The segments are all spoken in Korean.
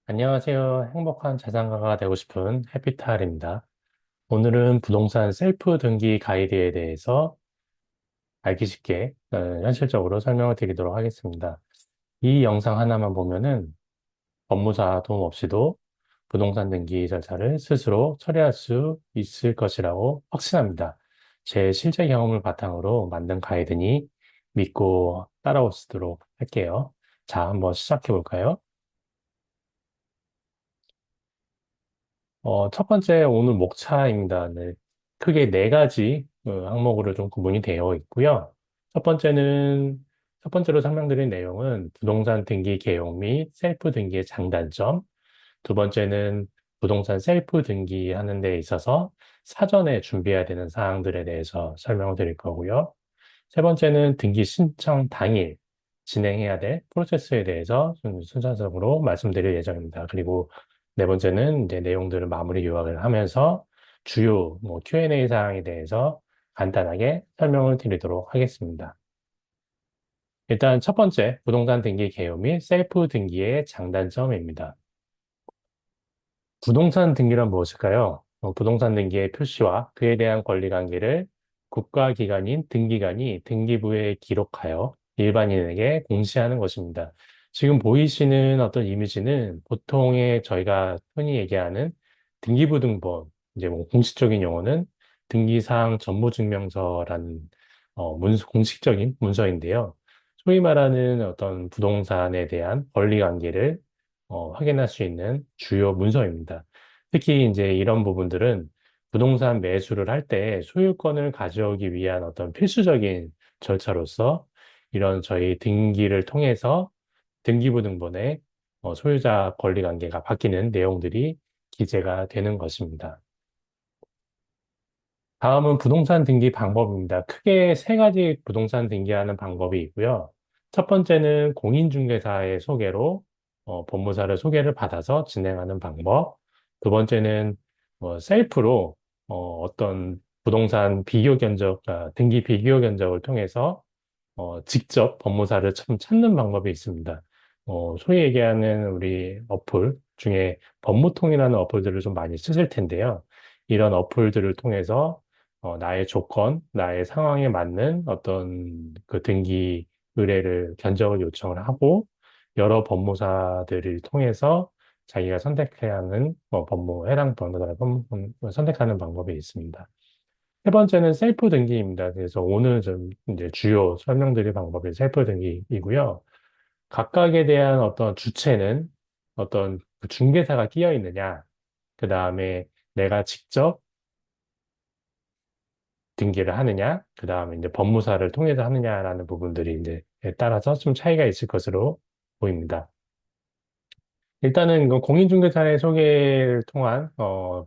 안녕하세요. 행복한 자산가가 되고 싶은 해피탈입니다. 오늘은 부동산 셀프 등기 가이드에 대해서 알기 쉽게 현실적으로 설명을 드리도록 하겠습니다. 이 영상 하나만 보면은 법무사 도움 없이도 부동산 등기 절차를 스스로 처리할 수 있을 것이라고 확신합니다. 제 실제 경험을 바탕으로 만든 가이드니 믿고 따라오시도록 할게요. 자, 한번 시작해 볼까요? 첫 번째 오늘 목차입니다. 네, 크게 네 가지 항목으로 좀 구분이 되어 있고요. 첫 번째는, 첫 번째로 설명드린 내용은 부동산 등기 개용 및 셀프 등기의 장단점. 두 번째는 부동산 셀프 등기하는 데 있어서 사전에 준비해야 되는 사항들에 대해서 설명을 드릴 거고요. 세 번째는 등기 신청 당일 진행해야 될 프로세스에 대해서 좀 순차적으로 말씀드릴 예정입니다. 그리고 네 번째는 이제 내용들을 마무리 요약을 하면서 주요 Q&A 사항에 대해서 간단하게 설명을 드리도록 하겠습니다. 일단 첫 번째, 부동산 등기 개요 및 셀프 등기의 장단점입니다. 부동산 등기란 무엇일까요? 부동산 등기의 표시와 그에 대한 권리관계를 국가기관인 등기관이 등기부에 기록하여 일반인에게 공시하는 것입니다. 지금 보이시는 어떤 이미지는 보통의 저희가 흔히 얘기하는 등기부등본, 이제 공식적인 용어는 등기사항 전무증명서라는 공식적인 문서인데요. 소위 말하는 어떤 부동산에 대한 권리관계를 확인할 수 있는 주요 문서입니다. 특히 이제 이런 부분들은 부동산 매수를 할 때 소유권을 가져오기 위한 어떤 필수적인 절차로서 이런 저희 등기를 통해서 등기부등본에 소유자 권리 관계가 바뀌는 내용들이 기재가 되는 것입니다. 다음은 부동산 등기 방법입니다. 크게 세 가지 부동산 등기하는 방법이 있고요. 첫 번째는 공인중개사의 소개로 법무사를 소개를 받아서 진행하는 방법. 두 번째는 셀프로 어떤 부동산 비교 견적, 등기 비교 견적을 통해서 직접 법무사를 찾는 방법이 있습니다. 소위 얘기하는 우리 어플 중에 법무통이라는 어플들을 좀 많이 쓰실 텐데요. 이런 어플들을 통해서 나의 조건, 나의 상황에 맞는 어떤 그 등기 의뢰를 견적을 요청을 하고 여러 법무사들을 통해서 자기가 선택해야 하는 해당 법무사를 선택하는 방법이 있습니다. 세 번째는 셀프 등기입니다. 그래서 오늘 좀 이제 주요 설명드릴 방법이 셀프 등기이고요. 각각에 대한 어떤 주체는 어떤 그 중개사가 끼어 있느냐, 그 다음에 내가 직접 등기를 하느냐, 그 다음에 이제 법무사를 통해서 하느냐라는 부분들이 이제 따라서 좀 차이가 있을 것으로 보입니다. 일단은 그 공인중개사의 소개를 통한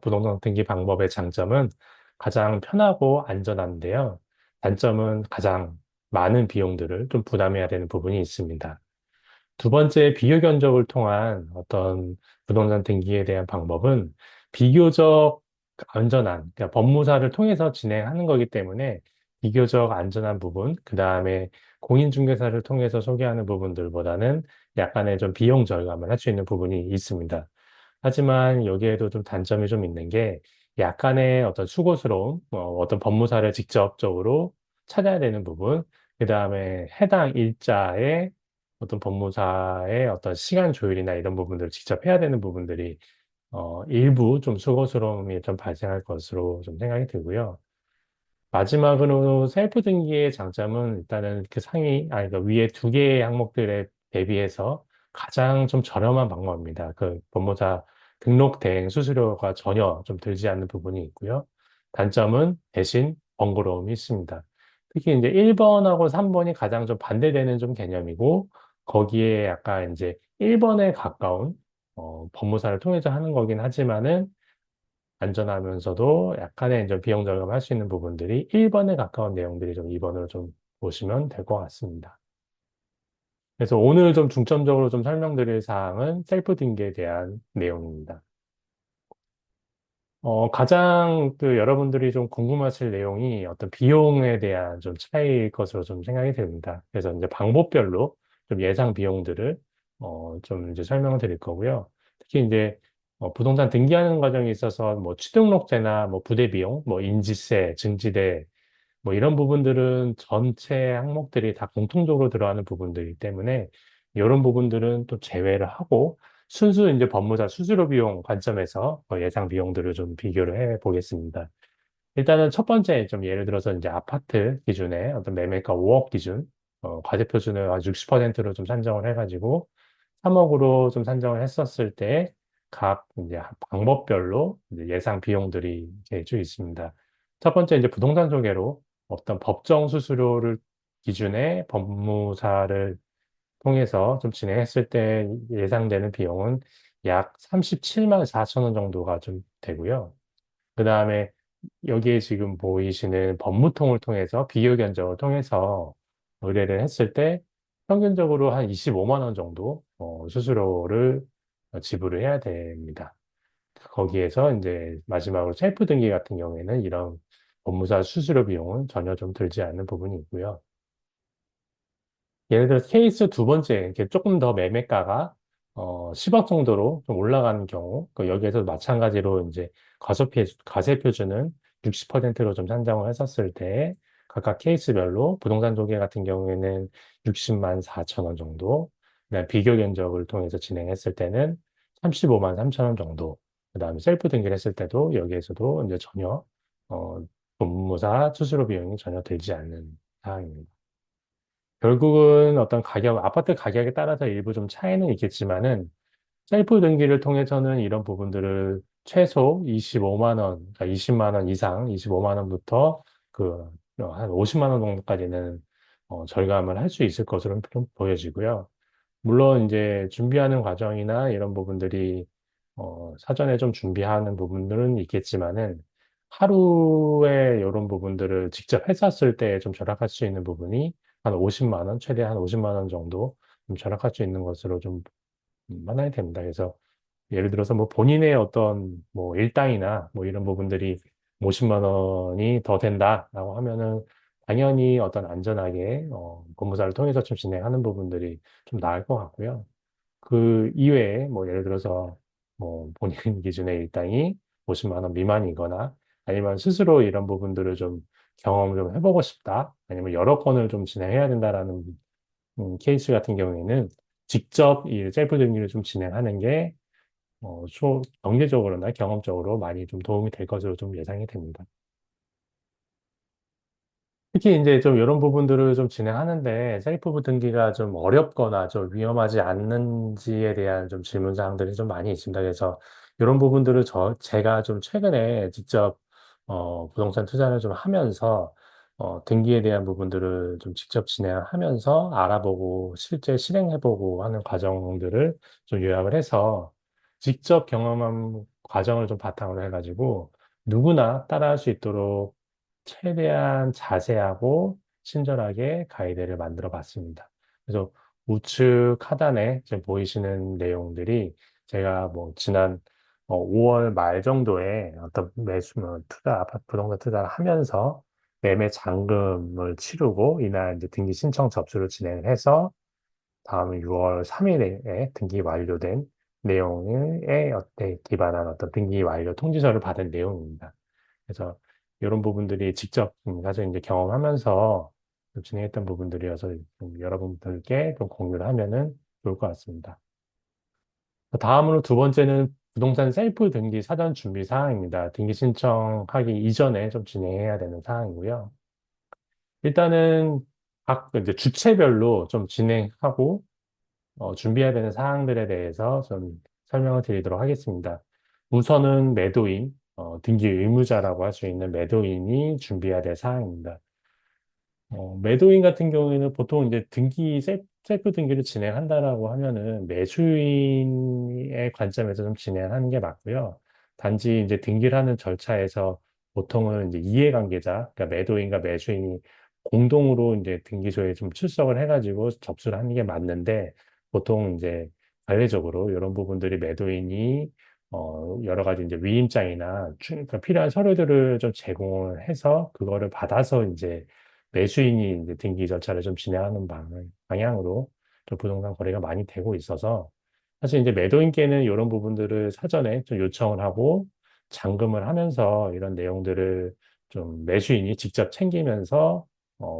부동산 등기 방법의 장점은 가장 편하고 안전한데요. 단점은 가장 많은 비용들을 좀 부담해야 되는 부분이 있습니다. 두 번째, 비교 견적을 통한 어떤 부동산 등기에 대한 방법은 비교적 안전한, 그러니까 법무사를 통해서 진행하는 거기 때문에 비교적 안전한 부분, 그 다음에 공인중개사를 통해서 소개하는 부분들보다는 약간의 좀 비용 절감을 할 수 있는 부분이 있습니다. 하지만 여기에도 좀 단점이 좀 있는 게 약간의 어떤 수고스러움, 어떤 법무사를 직접적으로 찾아야 되는 부분, 그 다음에 해당 일자에 어떤 법무사의 어떤 시간 조율이나 이런 부분들을 직접 해야 되는 부분들이 일부 좀 수고스러움이 좀 발생할 것으로 좀 생각이 들고요. 마지막으로 셀프 등기의 장점은 일단은 그 그 위에 두 개의 항목들에 대비해서 가장 좀 저렴한 방법입니다. 그 법무사 등록 대행 수수료가 전혀 좀 들지 않는 부분이 있고요. 단점은 대신 번거로움이 있습니다. 특히 이제 1번하고 3번이 가장 좀 반대되는 좀 개념이고, 거기에 약간 이제 1번에 가까운, 법무사를 통해서 하는 거긴 하지만은, 안전하면서도 약간의 이제 비용 절감할 수 있는 부분들이 1번에 가까운 내용들이 좀 2번으로 좀 보시면 될 것 같습니다. 그래서 오늘 좀 중점적으로 좀 설명드릴 사항은 셀프 등기에 대한 내용입니다. 가장 그 여러분들이 좀 궁금하실 내용이 어떤 비용에 대한 좀 차이일 것으로 좀 생각이 됩니다. 그래서 이제 방법별로 좀 예상 비용들을 좀 이제 설명을 드릴 거고요. 특히 이제 부동산 등기하는 과정에 있어서 뭐 취등록제나 뭐 부대 비용, 뭐 인지세, 증지대 뭐 이런 부분들은 전체 항목들이 다 공통적으로 들어가는 부분들이기 때문에 이런 부분들은 또 제외를 하고 순수 이제 법무사 수수료 비용 관점에서 예상 비용들을 좀 비교를 해 보겠습니다. 일단은 첫 번째 좀 예를 들어서 이제 아파트 기준에 어떤 매매가 5억 기준, 과세표준을 한 60%로 좀 산정을 해가지고 3억으로 좀 산정을 했었을 때 각 이제 방법별로 이제 예상 비용들이 이렇게 쭉 있습니다. 첫 번째 이제 부동산 소개로 어떤 법정 수수료를 기준에 법무사를 통해서 좀 진행했을 때 예상되는 비용은 약 37만 4천 원 정도가 좀 되고요. 그 다음에 여기에 지금 보이시는 법무통을 통해서 비교 견적을 통해서 의뢰를 했을 때 평균적으로 한 25만 원 정도 수수료를 지불을 해야 됩니다. 거기에서 이제 마지막으로 셀프 등기 같은 경우에는 이런 법무사 수수료 비용은 전혀 좀 들지 않는 부분이 있고요. 예를 들어 케이스 두 번째, 이렇게 조금 더 매매가가 10억 정도로 좀 올라가는 경우, 여기에서 마찬가지로 이제 과세 표준은 60%로 좀 산정을 했었을 때 각각 케이스별로 부동산 중개 같은 경우에는 60만 4천 원 정도, 그다음 비교 견적을 통해서 진행했을 때는 35만 3천 원 정도, 그다음에 셀프 등기를 했을 때도 여기에서도 이제 전혀 어, 법무사 수수료 비용이 전혀 들지 않는 사항입니다. 결국은 어떤 가격, 아파트 가격에 따라서 일부 좀 차이는 있겠지만은 셀프 등기를 통해서는 이런 부분들을 최소 25만 원, 그러니까 20만 원 이상, 25만 원부터 그 한 50만 원 정도까지는 절감을 할 수 있을 것으로 좀 보여지고요. 물론 이제 준비하는 과정이나 이런 부분들이 사전에 좀 준비하는 부분들은 있겠지만은 하루에 이런 부분들을 직접 했었을 때 좀 절약할 수 있는 부분이 한 50만 원, 최대 한 50만 원 정도 좀 절약할 수 있는 것으로 좀 만나야 됩니다. 그래서 예를 들어서 뭐 본인의 어떤 뭐 일당이나 뭐 이런 부분들이 50만 원이 더 된다라고 하면은 당연히 어떤 안전하게 법무사를 통해서 좀 진행하는 부분들이 좀 나을 것 같고요. 그 이외에 뭐 예를 들어서 뭐 본인 기준의 일당이 50만 원 미만이거나 아니면 스스로 이런 부분들을 좀 경험을 좀 해보고 싶다. 아니면 여러 건을 좀 진행해야 된다라는 케이스 같은 경우에는 직접 이 셀프 등기를 좀 진행하는 게 경제적으로나 경험적으로 많이 좀 도움이 될 것으로 좀 예상이 됩니다. 특히 이제 좀 이런 부분들을 좀 진행하는데 셀프 등기가 좀 어렵거나 좀 위험하지 않는지에 대한 좀 질문 사항들이 좀 많이 있습니다. 그래서 이런 부분들을 제가 좀 최근에 직접 부동산 투자를 좀 하면서 등기에 대한 부분들을 좀 직접 진행하면서 알아보고 실제 실행해보고 하는 과정들을 좀 요약을 해서 직접 경험한 과정을 좀 바탕으로 해가지고 누구나 따라할 수 있도록 최대한 자세하고 친절하게 가이드를 만들어 봤습니다. 그래서 우측 하단에 지금 보이시는 내용들이 제가 뭐 지난 5월 말 정도에 어떤 아파트 부동산 투자를 하면서 매매 잔금을 치르고 이날 이제 등기 신청 접수를 진행을 해서 다음 6월 3일에 등기 완료된 내용에 기반한 어떤 등기 완료 통지서를 받은 내용입니다. 그래서 이런 부분들이 직접 사실 이제 경험하면서 좀 진행했던 부분들이어서 좀 여러분들께 좀 공유를 하면은 좋을 것 같습니다. 다음으로 두 번째는 부동산 셀프 등기 사전 준비 사항입니다. 등기 신청하기 이전에 좀 진행해야 되는 사항이고요. 일단은 각 이제 주체별로 좀 진행하고 준비해야 되는 사항들에 대해서 좀 설명을 드리도록 하겠습니다. 우선은 매도인, 등기 의무자라고 할 수 있는 매도인이 준비해야 될 사항입니다. 매도인 같은 경우에는 보통 이제 셀프 등기를 진행한다라고 하면은 매수인의 관점에서 좀 진행하는 게 맞고요. 단지 이제 등기를 하는 절차에서 보통은 이제 이해관계자, 그러니까 매도인과 매수인이 공동으로 이제 등기소에 좀 출석을 해가지고 접수를 하는 게 맞는데 보통 이제 관례적으로 이런 부분들이 매도인이 여러 가지 이제 위임장이나 그러니까 필요한 서류들을 좀 제공을 해서 그거를 받아서 이제 매수인이 이제 등기 절차를 좀 진행하는 방향으로 좀 부동산 거래가 많이 되고 있어서 사실 이제 매도인께는 이런 부분들을 사전에 좀 요청을 하고 잠금을 하면서 이런 내용들을 좀 매수인이 직접 챙기면서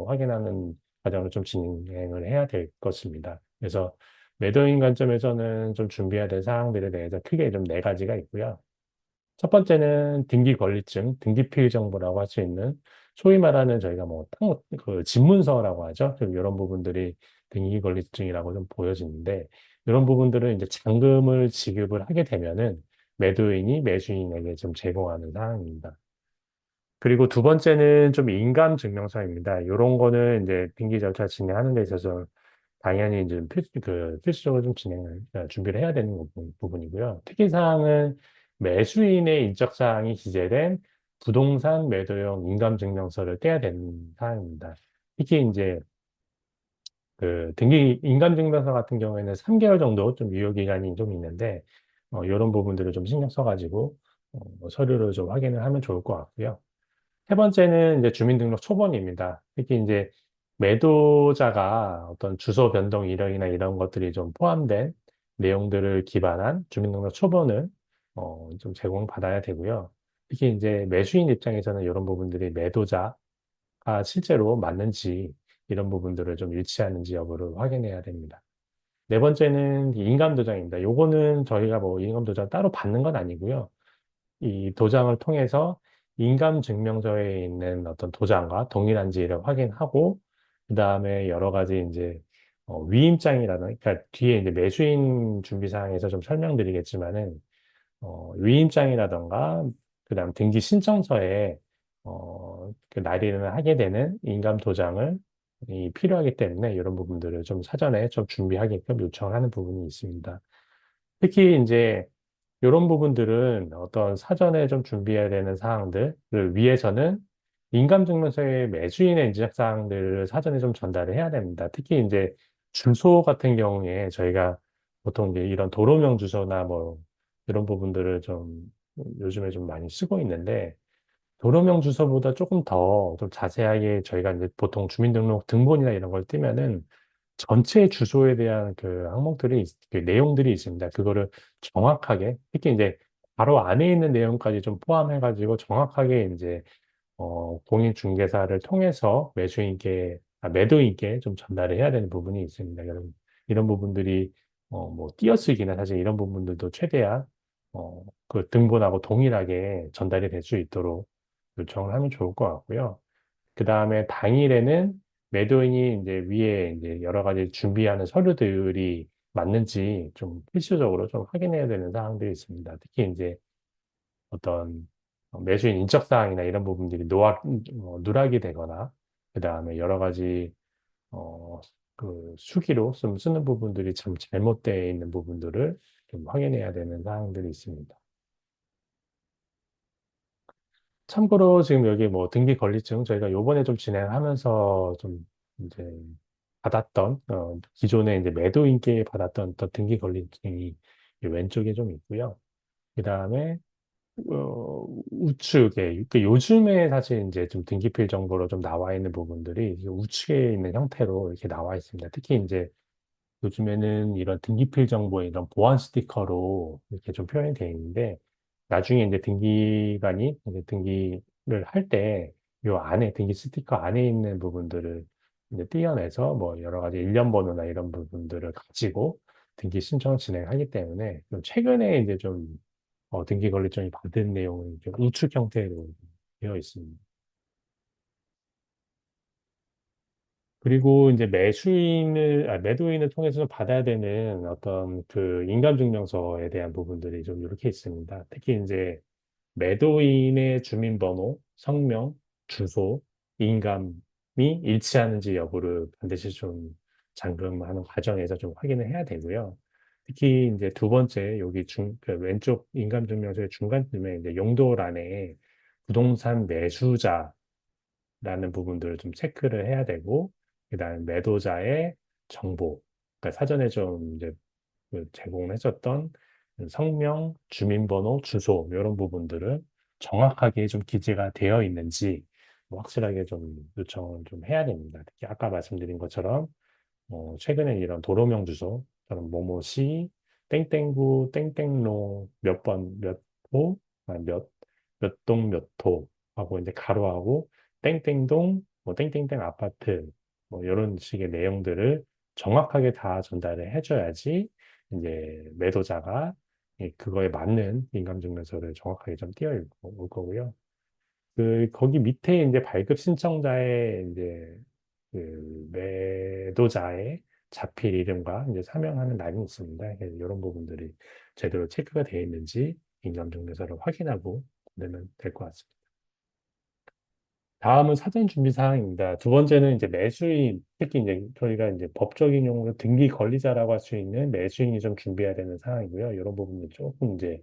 확인하는 과정을 좀 진행을 해야 될 것입니다. 그래서 매도인 관점에서는 좀 준비해야 될 사항들에 대해서 크게 좀 네 가지가 있고요. 첫 번째는 등기 권리증, 등기 필 정보라고 할 수 있는 소위 말하는 저희가 뭐 그 집문서라고 하죠. 좀 이런 부분들이 등기 권리증이라고 좀 보여지는데 이런 부분들은 이제 잔금을 지급을 하게 되면은 매도인이 매수인에게 좀 제공하는 사항입니다. 그리고 두 번째는 좀 인감증명서입니다. 이런 거는 이제 등기 절차 진행하는 데 있어서 당연히 이제 필수적으로 좀 준비를 해야 되는 부분이고요. 특이사항은 매수인의 인적사항이 기재된 부동산 매도용 인감증명서를 떼야 되는 사항입니다. 특히 이제 그 등기 인감증명서 같은 경우에는 3개월 정도 좀 유효기간이 좀 있는데, 이런 부분들을 좀 신경 써가지고, 서류를 좀 확인을 하면 좋을 것 같고요. 세 번째는 이제 주민등록 초본입니다. 특히 이제 매도자가 어떤 주소 변동 이력이나 이런 것들이 좀 포함된 내용들을 기반한 주민등록 초본을 좀 제공받아야 되고요. 특히 이제 매수인 입장에서는 이런 부분들이 매도자가 실제로 맞는지 이런 부분들을 좀 일치하는지 여부를 확인해야 됩니다. 네 번째는 인감도장입니다. 요거는 저희가 뭐 인감도장 따로 받는 건 아니고요. 이 도장을 통해서 인감증명서에 있는 어떤 도장과 동일한지를 확인하고, 그 다음에 여러 가지 이제, 위임장이라는, 그러니까 뒤에 이제 매수인 준비사항에서 좀 설명드리겠지만은, 위임장이라던가, 그 다음 등기 신청서에, 그 날인을 하게 되는 인감도장을 필요하기 때문에 이런 부분들을 좀 사전에 좀 준비하게끔 요청을 하는 부분이 있습니다. 특히 이제 이런 부분들은 어떤 사전에 좀 준비해야 되는 사항들을 위해서는 인감증명서의 매수인의 인증 사항들을 사전에 좀 전달을 해야 됩니다. 특히 이제 주소 같은 경우에 저희가 보통 이제 이런 도로명 주소나 뭐 이런 부분들을 좀 요즘에 좀 많이 쓰고 있는데 도로명 주소보다 조금 더 좀 자세하게 저희가 이제 보통 주민등록 등본이나 이런 걸 뜨면은 전체 주소에 대한 그 항목들이, 그 내용들이 있습니다. 그거를 정확하게, 특히 이제 바로 안에 있는 내용까지 좀 포함해가지고 정확하게 이제, 공인중개사를 통해서 매도인께 좀 전달을 해야 되는 부분이 있습니다. 여러분, 이런 부분들이, 뭐, 띄어쓰기나 사실 이런 부분들도 최대한, 그 등본하고 동일하게 전달이 될 수 있도록 요청을 하면 좋을 것 같고요. 그 다음에 당일에는 매도인이 이제 위에 이제 여러 가지 준비하는 서류들이 맞는지 좀 필수적으로 좀 확인해야 되는 사항들이 있습니다. 특히 이제 어떤 매수인 인적사항이나 이런 부분들이 누락이 되거나, 그 다음에 여러 가지, 어, 그 수기로 좀 쓰는 부분들이 참 잘못되어 있는 부분들을 좀 확인해야 되는 사항들이 있습니다. 참고로 지금 여기 뭐 등기 권리증 저희가 요번에 좀 진행하면서 좀 이제 받았던, 기존에 이제 매도인께 받았던 또 등기 권리증이 이 왼쪽에 좀 있고요. 그 다음에 우측에, 그 요즘에 사실 이제 좀 등기필 정보로 좀 나와 있는 부분들이 이제 우측에 있는 형태로 이렇게 나와 있습니다. 특히 이제 요즘에는 이런 등기필 정보에 이런 보안 스티커로 이렇게 좀 표현이 되어 있는데, 나중에 이제 등기관이 이제 등기를 할 때, 요 안에, 등기 스티커 안에 있는 부분들을 이제 떼어내서 뭐 여러 가지 일련 번호나 이런 부분들을 가지고 등기 신청을 진행하기 때문에 좀 최근에 이제 좀 등기 권리점이 받은 내용은 좀 우측 형태로 되어 있습니다. 그리고 이제 매도인을 통해서 받아야 되는 어떤 그 인감증명서에 대한 부분들이 좀 이렇게 있습니다. 특히 이제 매도인의 주민번호, 성명, 주소, 인감이 일치하는지 여부를 반드시 좀 잠금하는 과정에서 좀 확인을 해야 되고요. 특히 이제 두 번째, 여기 그 왼쪽 인감증명서의 중간쯤에 이제 용도란에 부동산 매수자 라는 부분들을 좀 체크를 해야 되고, 그다음에 매도자의 정보, 그러니까 사전에 좀 이제 그 제공을 했었던 성명, 주민번호, 주소 이런 부분들을 정확하게 좀 기재가 되어 있는지 뭐 확실하게 좀 요청을 좀 해야 됩니다. 특히 아까 말씀드린 것처럼 최근에 이런 도로명 주소처럼 뭐뭐시 땡땡구, 땡땡로, 몇 번, 몇 호, 몇 동, 몇 호 하고 이제 가로하고 땡땡동, 뭐 땡땡땡 아파트, 뭐 이런 식의 내용들을 정확하게 다 전달을 해줘야지 이제 매도자가 그거에 맞는 인감증명서를 정확하게 좀 올 거고요. 거기 밑에 이제 발급 신청자의 이제 매도자의 자필 이름과 이제 서명하는欄이 있습니다. 그래서 이런 부분들이 제대로 체크가 되어 있는지 인감증명서를 확인하고 그러면 될 것 같습니다. 다음은 사전 준비 사항입니다. 두 번째는 이제 매수인, 특히 이제 저희가 이제 법적인 용어로 등기 권리자라고 할 수 있는 매수인이 좀 준비해야 되는 사항이고요. 이런 부분들 조금 이제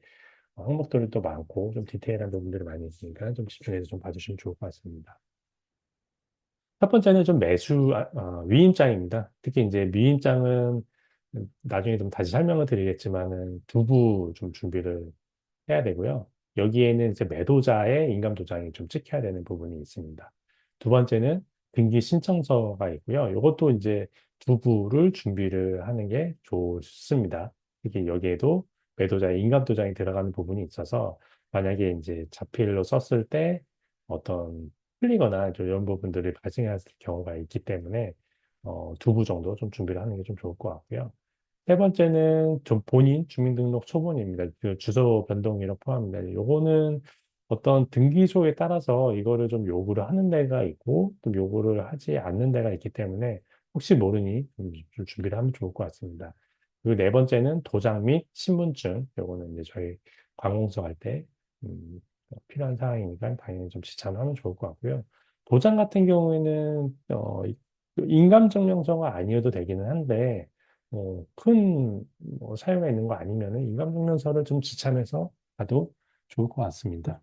항목들이 또 많고 좀 디테일한 부분들이 많이 있으니까 좀 집중해서 좀 봐주시면 좋을 것 같습니다. 첫 번째는 좀 위임장입니다. 특히 이제 미임장은 나중에 좀 다시 설명을 드리겠지만은 두부 좀 준비를 해야 되고요. 여기에는 이제 매도자의 인감도장이 좀 찍혀야 되는 부분이 있습니다. 두 번째는 등기 신청서가 있고요. 이것도 이제 두부를 준비를 하는 게 좋습니다. 특히 여기에도 매도자의 인감도장이 들어가는 부분이 있어서 만약에 이제 자필로 썼을 때 어떤 틀리거나 좀 이런 부분들이 발생할 경우가 있기 때문에 두부 정도 좀 준비를 하는 게 좀 좋을 것 같고요. 세 번째는 좀 본인 주민등록 초본입니다. 그 주소 변동이랑 포함입니다. 요거는 어떤 등기소에 따라서 이거를 좀 요구를 하는 데가 있고 또 요구를 하지 않는 데가 있기 때문에 혹시 모르니 좀 준비를 하면 좋을 것 같습니다. 그리고 네 번째는 도장 및 신분증. 요거는 이제 저희 관공서 할 때 필요한 사항이니까 당연히 좀 지참하면 좋을 것 같고요. 도장 같은 경우에는 인감증명서가 아니어도 되기는 한데 큰 사유가 있는 거 아니면은 인감증명서를 좀 지참해서 가도 좋을 것 같습니다.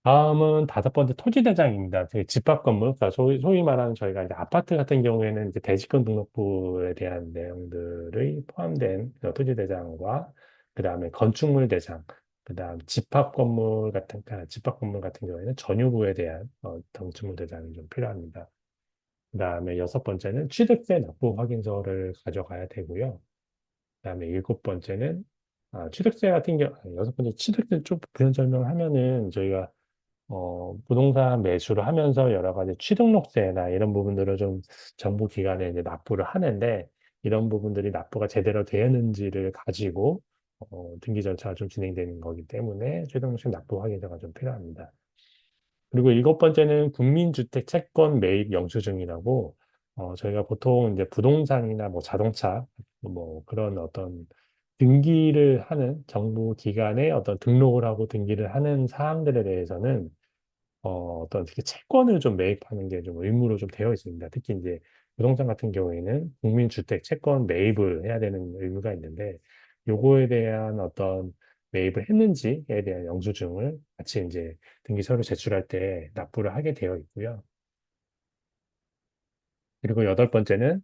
다음은 다섯 번째 토지대장입니다. 집합 건물, 그러니까 소위 말하는 저희가 이제 아파트 같은 경우에는 이제 대지권 등록부에 대한 내용들이 포함된 토지대장과 그 다음에 건축물 대장, 그 다음 집합 건물 같은 경우에는 전유구에 대한 건축물 대장이 좀 필요합니다. 그 다음에 여섯 번째는 취득세 납부 확인서를 가져가야 되고요. 그다음에 일곱 번째는 취득세 같은 경우 여섯 번째 취득세 좀 그런 설명을 하면은 저희가 부동산 매수를 하면서 여러 가지 취등록세나 이런 부분들을 좀 정부 기관에 이제 납부를 하는데 이런 부분들이 납부가 제대로 되었는지를 가지고 등기 절차가 좀 진행되는 거기 때문에 취등록세 납부 확인서가 좀 필요합니다. 그리고 일곱 번째는 국민주택 채권 매입 영수증이라고 저희가 보통 이제 부동산이나 뭐 자동차 뭐 그런 어떤 등기를 하는 정부 기관에 어떤 등록을 하고 등기를 하는 사항들에 대해서는 어떤 특히 채권을 좀 매입하는 게 좀 의무로 좀 되어 있습니다. 특히 이제 부동산 같은 경우에는 국민주택 채권 매입을 해야 되는 의무가 있는데 요거에 대한 어떤 매입을 했는지에 대한 영수증을 같이 이제 등기 서류 제출할 때 납부를 하게 되어 있고요. 그리고 여덟 번째는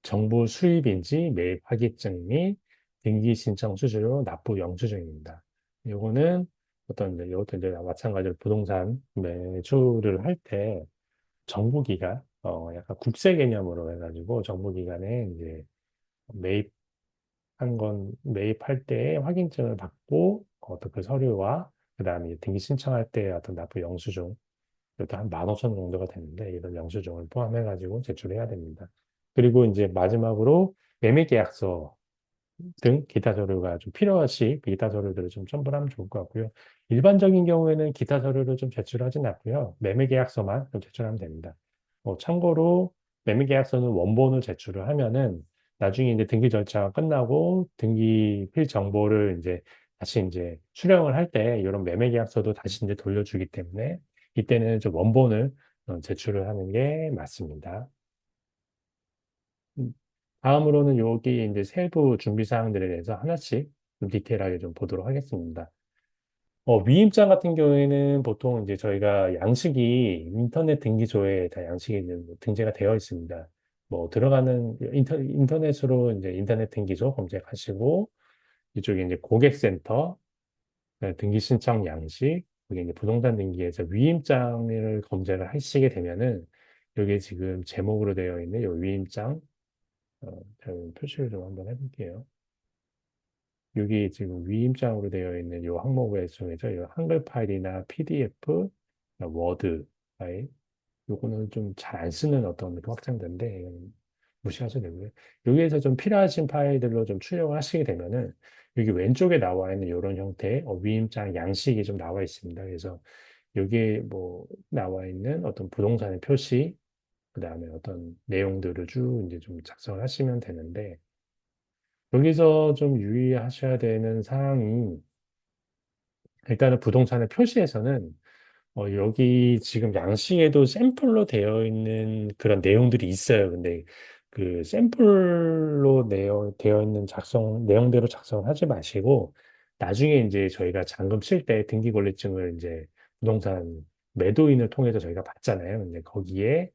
정부 수입인지 매입 확인증 및 등기 신청 수수료 납부 영수증입니다. 요거는 이것도 이제 마찬가지로 부동산 매수를 할 때 정부기관, 약간 국세 개념으로 해가지고 정부기관에 이제 매입한 매입할 때 확인증을 받고 어떤 그 서류와 그 다음에 등기 신청할 때 어떤 납부 영수증, 이것도 한 15,000원 정도가 되는데 이런 영수증을 포함해가지고 제출해야 됩니다. 그리고 이제 마지막으로 매매계약서 등 기타 서류가 좀 필요하시 기타 서류들을 좀 첨부를 하면 좋을 것 같고요. 일반적인 경우에는 기타 서류를 좀 제출하진 않고요. 매매계약서만 좀 제출하면 됩니다. 참고로 매매계약서는 원본을 제출을 하면은 나중에 이제 등기 절차가 끝나고 등기 필 정보를 이제 다시 이제 수령을 할 때 이런 매매계약서도 다시 이제 돌려주기 때문에 이때는 좀 원본을 제출을 하는 게 맞습니다. 음, 다음으로는 여기 이제 세부 준비 사항들에 대해서 하나씩 좀 디테일하게 좀 보도록 하겠습니다. 위임장 같은 경우에는 보통 이제 저희가 양식이 인터넷 등기소에 다 양식이 이제 뭐 등재가 되어 있습니다. 뭐 들어가는 인터넷으로 이제 인터넷 등기소 검색하시고 이쪽에 이제 고객센터 등기 신청 양식 그게 이제 부동산 등기에서 위임장을 검색을 하시게 되면은 여기 지금 제목으로 되어 있는 이 위임장 저희 표시를 좀 한번 해볼게요. 여기 지금 위임장으로 되어 있는 이 항목의 중에서 이 한글 파일이나 PDF, 워드 파일, 요거는 좀 잘 안 쓰는 어떤 그 확장자인데 이건 무시하셔도 되고요. 여기에서 좀 필요하신 파일들로 좀 출력을 하시게 되면은 여기 왼쪽에 나와 있는 이런 형태의 위임장 양식이 좀 나와 있습니다. 그래서 여기에 뭐 나와 있는 어떤 부동산의 표시, 그다음에 어떤 내용들을 쭉 이제 좀 작성을 하시면 되는데 여기서 좀 유의하셔야 되는 사항이 일단은 부동산의 표시에서는 여기 지금 양식에도 샘플로 되어 있는 그런 내용들이 있어요. 근데 그 샘플로 되어 있는 내용대로 작성을 하지 마시고, 나중에 이제 저희가 잔금 칠 때 등기권리증을 이제 부동산 매도인을 통해서 저희가 받잖아요. 근데 거기에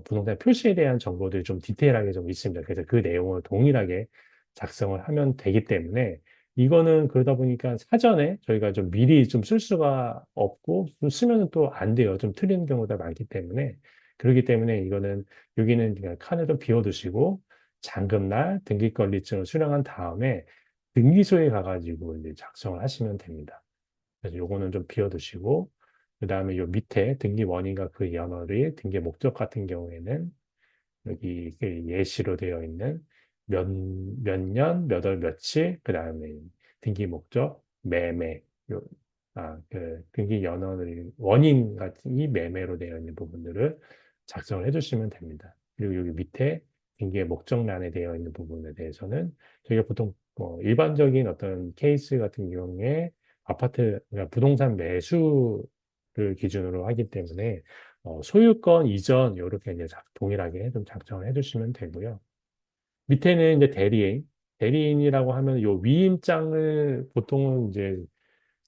부동산 표시에 대한 정보들이 좀 디테일하게 좀 있습니다. 그래서 그 내용을 동일하게 작성을 하면 되기 때문에 이거는 그러다 보니까 사전에 저희가 좀 미리 좀 쓸 수가 없고 좀 쓰면 또 안 돼요. 좀 틀리는 경우가 많기 때문에 그렇기 때문에 이거는 여기는 그냥 칸을 좀 비워두시고 잔금날 등기권리증을 수령한 다음에 등기소에 가가지고 이제 작성을 하시면 됩니다. 그래서 요거는 좀 비워두시고 그 다음에 요 밑에 등기 원인과 그 연월일 등기 목적 같은 경우에는 여기 그 예시로 되어 있는 몇 년, 몇 월, 며칠, 그 다음에 등기 목적, 매매, 그 등기 연원의 원인 같은 이 매매로 되어 있는 부분들을 작성을 해주시면 됩니다. 그리고 여기 밑에 등기의 목적란에 되어 있는 부분에 대해서는 저희가 보통 일반적인 어떤 케이스 같은 경우에 그러니까 부동산 매수를 기준으로 하기 때문에 소유권 이전 이렇게 이제 동일하게 좀 작성을 해주시면 되고요. 밑에는 이제 대리인이라고 하면 요 위임장을 보통은 이제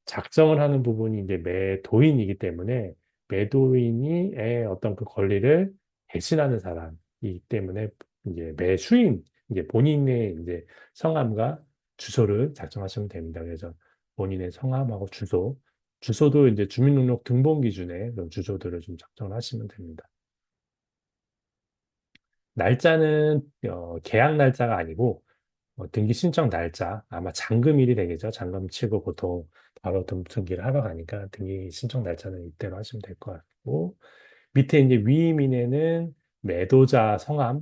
작성을 하는 부분이 이제 매도인이기 때문에 매도인이의 어떤 그 권리를 대신하는 사람이기 때문에 이제 매수인 이제 본인의 이제 성함과 주소를 작성하시면 됩니다. 그래서 본인의 성함하고 주소도 이제 주민등록 등본 기준의 그런 주소들을 좀 작성을 하시면 됩니다. 날짜는 계약 날짜가 아니고 등기 신청 날짜 아마 잔금일이 되겠죠. 잔금 치고 보통 바로 등기를 하러 가니까 등기 신청 날짜는 이때로 하시면 될 것 같고 밑에 이제 위임인에는 매도자 성함,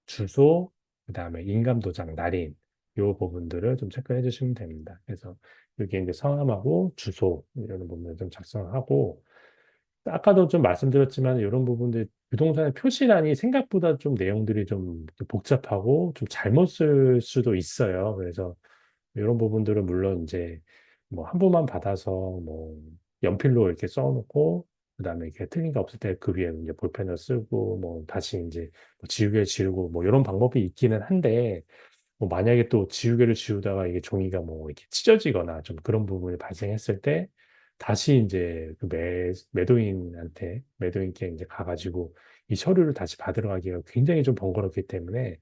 주소, 그다음에 인감도장 날인 요 부분들을 좀 체크해 주시면 됩니다. 그래서 여기 이제 성함하고 주소 이런 부분을 좀 작성하고 아까도 좀 말씀드렸지만 이런 부분들 부동산의 표시란이 생각보다 좀 내용들이 좀 복잡하고 좀 잘못 쓸 수도 있어요. 그래서 이런 부분들은 물론 이제 뭐 한 부만 받아서 뭐 연필로 이렇게 써놓고 그다음에 이렇게 틀린 게 없을 때 그 위에 이제 볼펜을 쓰고 뭐 다시 이제 뭐 지우개 지우고 뭐 이런 방법이 있기는 한데 뭐 만약에 또 지우개를 지우다가 이게 종이가 뭐 이렇게 찢어지거나 좀 그런 부분이 발생했을 때 다시 이제 그 매도인께 이제 가가지고 이 서류를 다시 받으러 가기가 굉장히 좀 번거롭기 때문에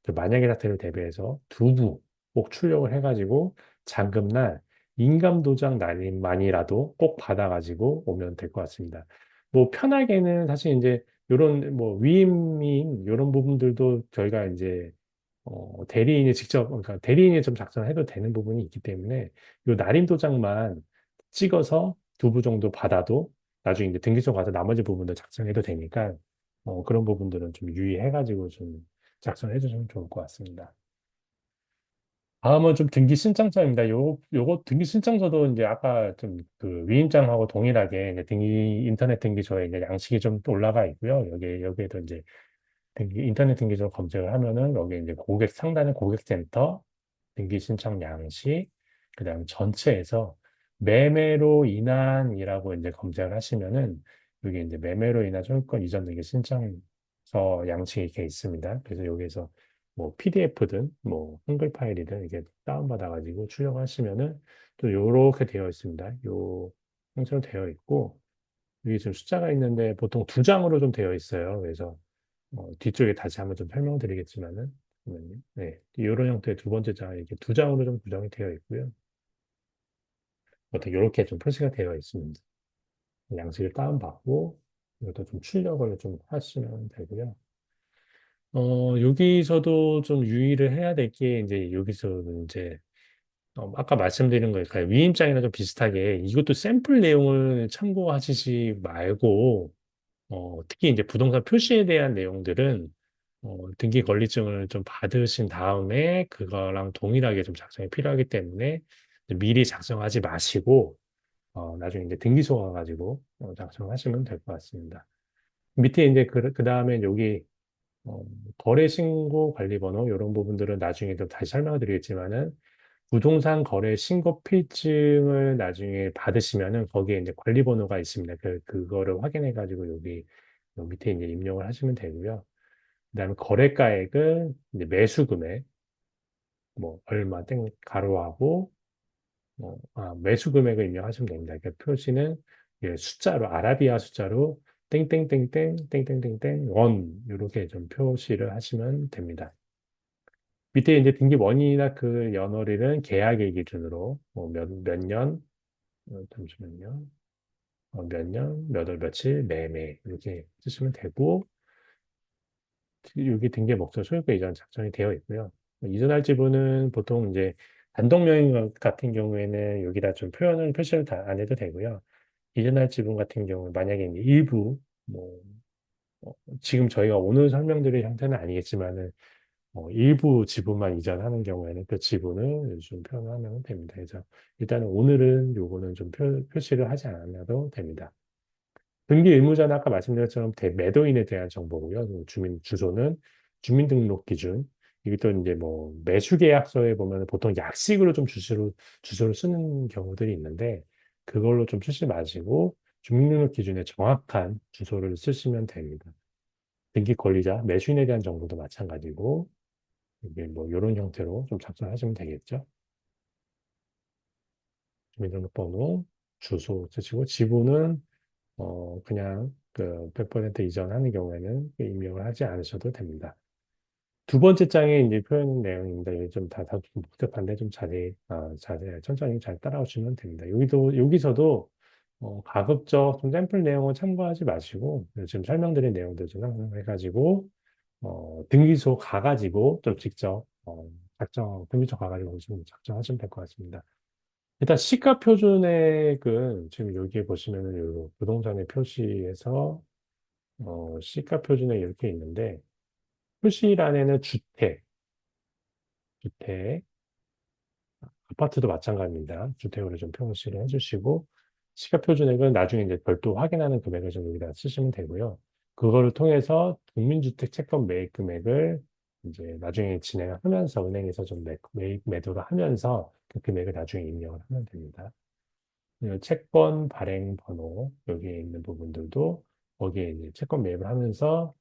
그 만약의 사태를 대비해서 두부 꼭 출력을 해가지고 잔금날 인감도장 날인만이라도 꼭 받아가지고 오면 될 것 같습니다. 뭐 편하게는 사실 이제 이런 뭐 위임인 이런 부분들도 저희가 이제 대리인이 직접, 그러니까 대리인이 좀 작성해도 되는 부분이 있기 때문에 이 날인 도장만 찍어서 두 부 정도 받아도 나중에 이제 등기소 가서 나머지 부분도 작성해도 되니까 그런 부분들은 좀 유의해가지고 좀 작성해 주시면 좋을 것 같습니다. 다음은 좀 등기 신청서입니다. 요거 등기 신청서도 이제 아까 좀 그 위임장하고 동일하게 이제 인터넷 등기소에 이제 양식이 좀 올라가 있고요. 여기에도 이제 인터넷 등기소 검색을 하면은 여기 이제 상단에 고객센터, 등기 신청 양식, 그다음 전체에서 매매로 인한이라고 이제 검색을 하시면은 여기 이제 매매로 인한 소유권 이전 등기 신청서 양식이 이렇게 있습니다. 그래서 여기에서 뭐 PDF든 뭐 한글 파일이든 이게 다운받아가지고 출력하시면은 또 요렇게 되어 있습니다. 요 형태로 되어 있고 여기 지금 숫자가 있는데 보통 두 장으로 좀 되어 있어요. 그래서 뒤쪽에 다시 한번 좀 설명드리겠지만은, 잠깐만요. 네, 이런 형태의 두 번째 장 이렇게 두 장으로 좀 구성이 되어 있고요. 어떻게 이렇게 좀 표시가 되어 있습니다. 양식을 다운받고 이것도 좀 출력을 좀 하시면 되고요. 여기서도 좀 유의를 해야 될 게 이제 여기서 이제 아까 말씀드린 거니까 위임장이랑 좀 비슷하게 이것도 샘플 내용을 참고하시지 말고 특히 이제 부동산 표시에 대한 내용들은 등기 권리증을 좀 받으신 다음에 그거랑 동일하게 좀 작성이 필요하기 때문에 미리 작성하지 마시고 나중에 이제 등기소 가가지고 작성하시면 될 것 같습니다. 밑에 이제 그 다음에 여기 어, 거래 신고 관리번호 이런 부분들은 나중에 또 다시 설명을 드리겠지만은 부동산 거래 신고 필증을 나중에 받으시면은 거기에 이제 관리번호가 있습니다. 그거를 확인해 가지고 요 밑에 이제 입력을 하시면 되고요. 그다음에 거래가액은 이제 매수 금액 뭐 얼마 땡 가로하고 매수 금액을 입력하시면 됩니다. 그러니까 표시는 예, 숫자로 아라비아 숫자로 땡땡땡땡 땡땡땡땡 원 이렇게 좀 표시를 하시면 됩니다. 밑에 이제 등기 원인이나 그 연월일은 계약일 기준으로 몇 년, 잠시만요. 몇 년, 몇 월, 며칠, 매매 이렇게 쓰시면 되고 여기 등기 목적 소유권 이전 작성이 되어 있고요. 이전할 지분은 보통 이제 단독 명의 같은 경우에는 여기다 좀 표시를 다 안 해도 되고요. 이전할 지분 같은 경우 만약에 이제 일부 뭐 어, 지금 저희가 오늘 설명드릴 형태는 아니겠지만은 일부 지분만 이전하는 경우에는 그 지분을 좀 표현하면 됩니다. 그래서 일단은 오늘은 요거는 좀 표시를 하지 않아도 됩니다. 등기 의무자는 아까 말씀드렸처럼 매도인에 대한 정보고요. 그 주민 주소는 주민등록 기준. 이게 또 이제 뭐 매수계약서에 보면 보통 약식으로 좀 주소를 쓰는 경우들이 있는데 그걸로 좀 쓰지 마시고 주민등록 기준에 정확한 주소를 쓰시면 됩니다. 등기 권리자, 매수인에 대한 정보도 마찬가지고 이게 뭐 이런 형태로 좀 작성하시면 되겠죠. 주민등록번호, 주소 쓰시고 지분은 그냥 그 100% 이전하는 경우에는 입력을 하지 않으셔도 됩니다. 두 번째 장에 이제 표현 내용입니다. 이게 좀 복잡한데 좀 자세히 천천히 잘 따라오시면 됩니다. 여기서도 가급적 좀 샘플 내용을 참고하지 마시고 지금 설명드린 내용들 좀 해가지고 등기소 가가지고 좀 직접 등기소 가가지고 좀 작성하시면 될 것 같습니다. 일단 시가 표준액은 지금 여기에 보시면은 요 부동산의 표시에서 시가 표준액 이렇게 있는데 표시란에는 주택, 아파트도 마찬가지입니다. 주택으로 좀 표시를 해주시고 시가 표준액은 나중에 이제 별도 확인하는 금액을 좀 여기다 쓰시면 되고요. 그거를 통해서 국민주택 채권 매입 금액을 이제 나중에 진행을 하면서 은행에서 좀 매입 매도를 하면서 그 금액을 나중에 입력을 하면 됩니다. 채권 발행 번호 여기에 있는 부분들도 거기에 이제 채권 매입을 하면서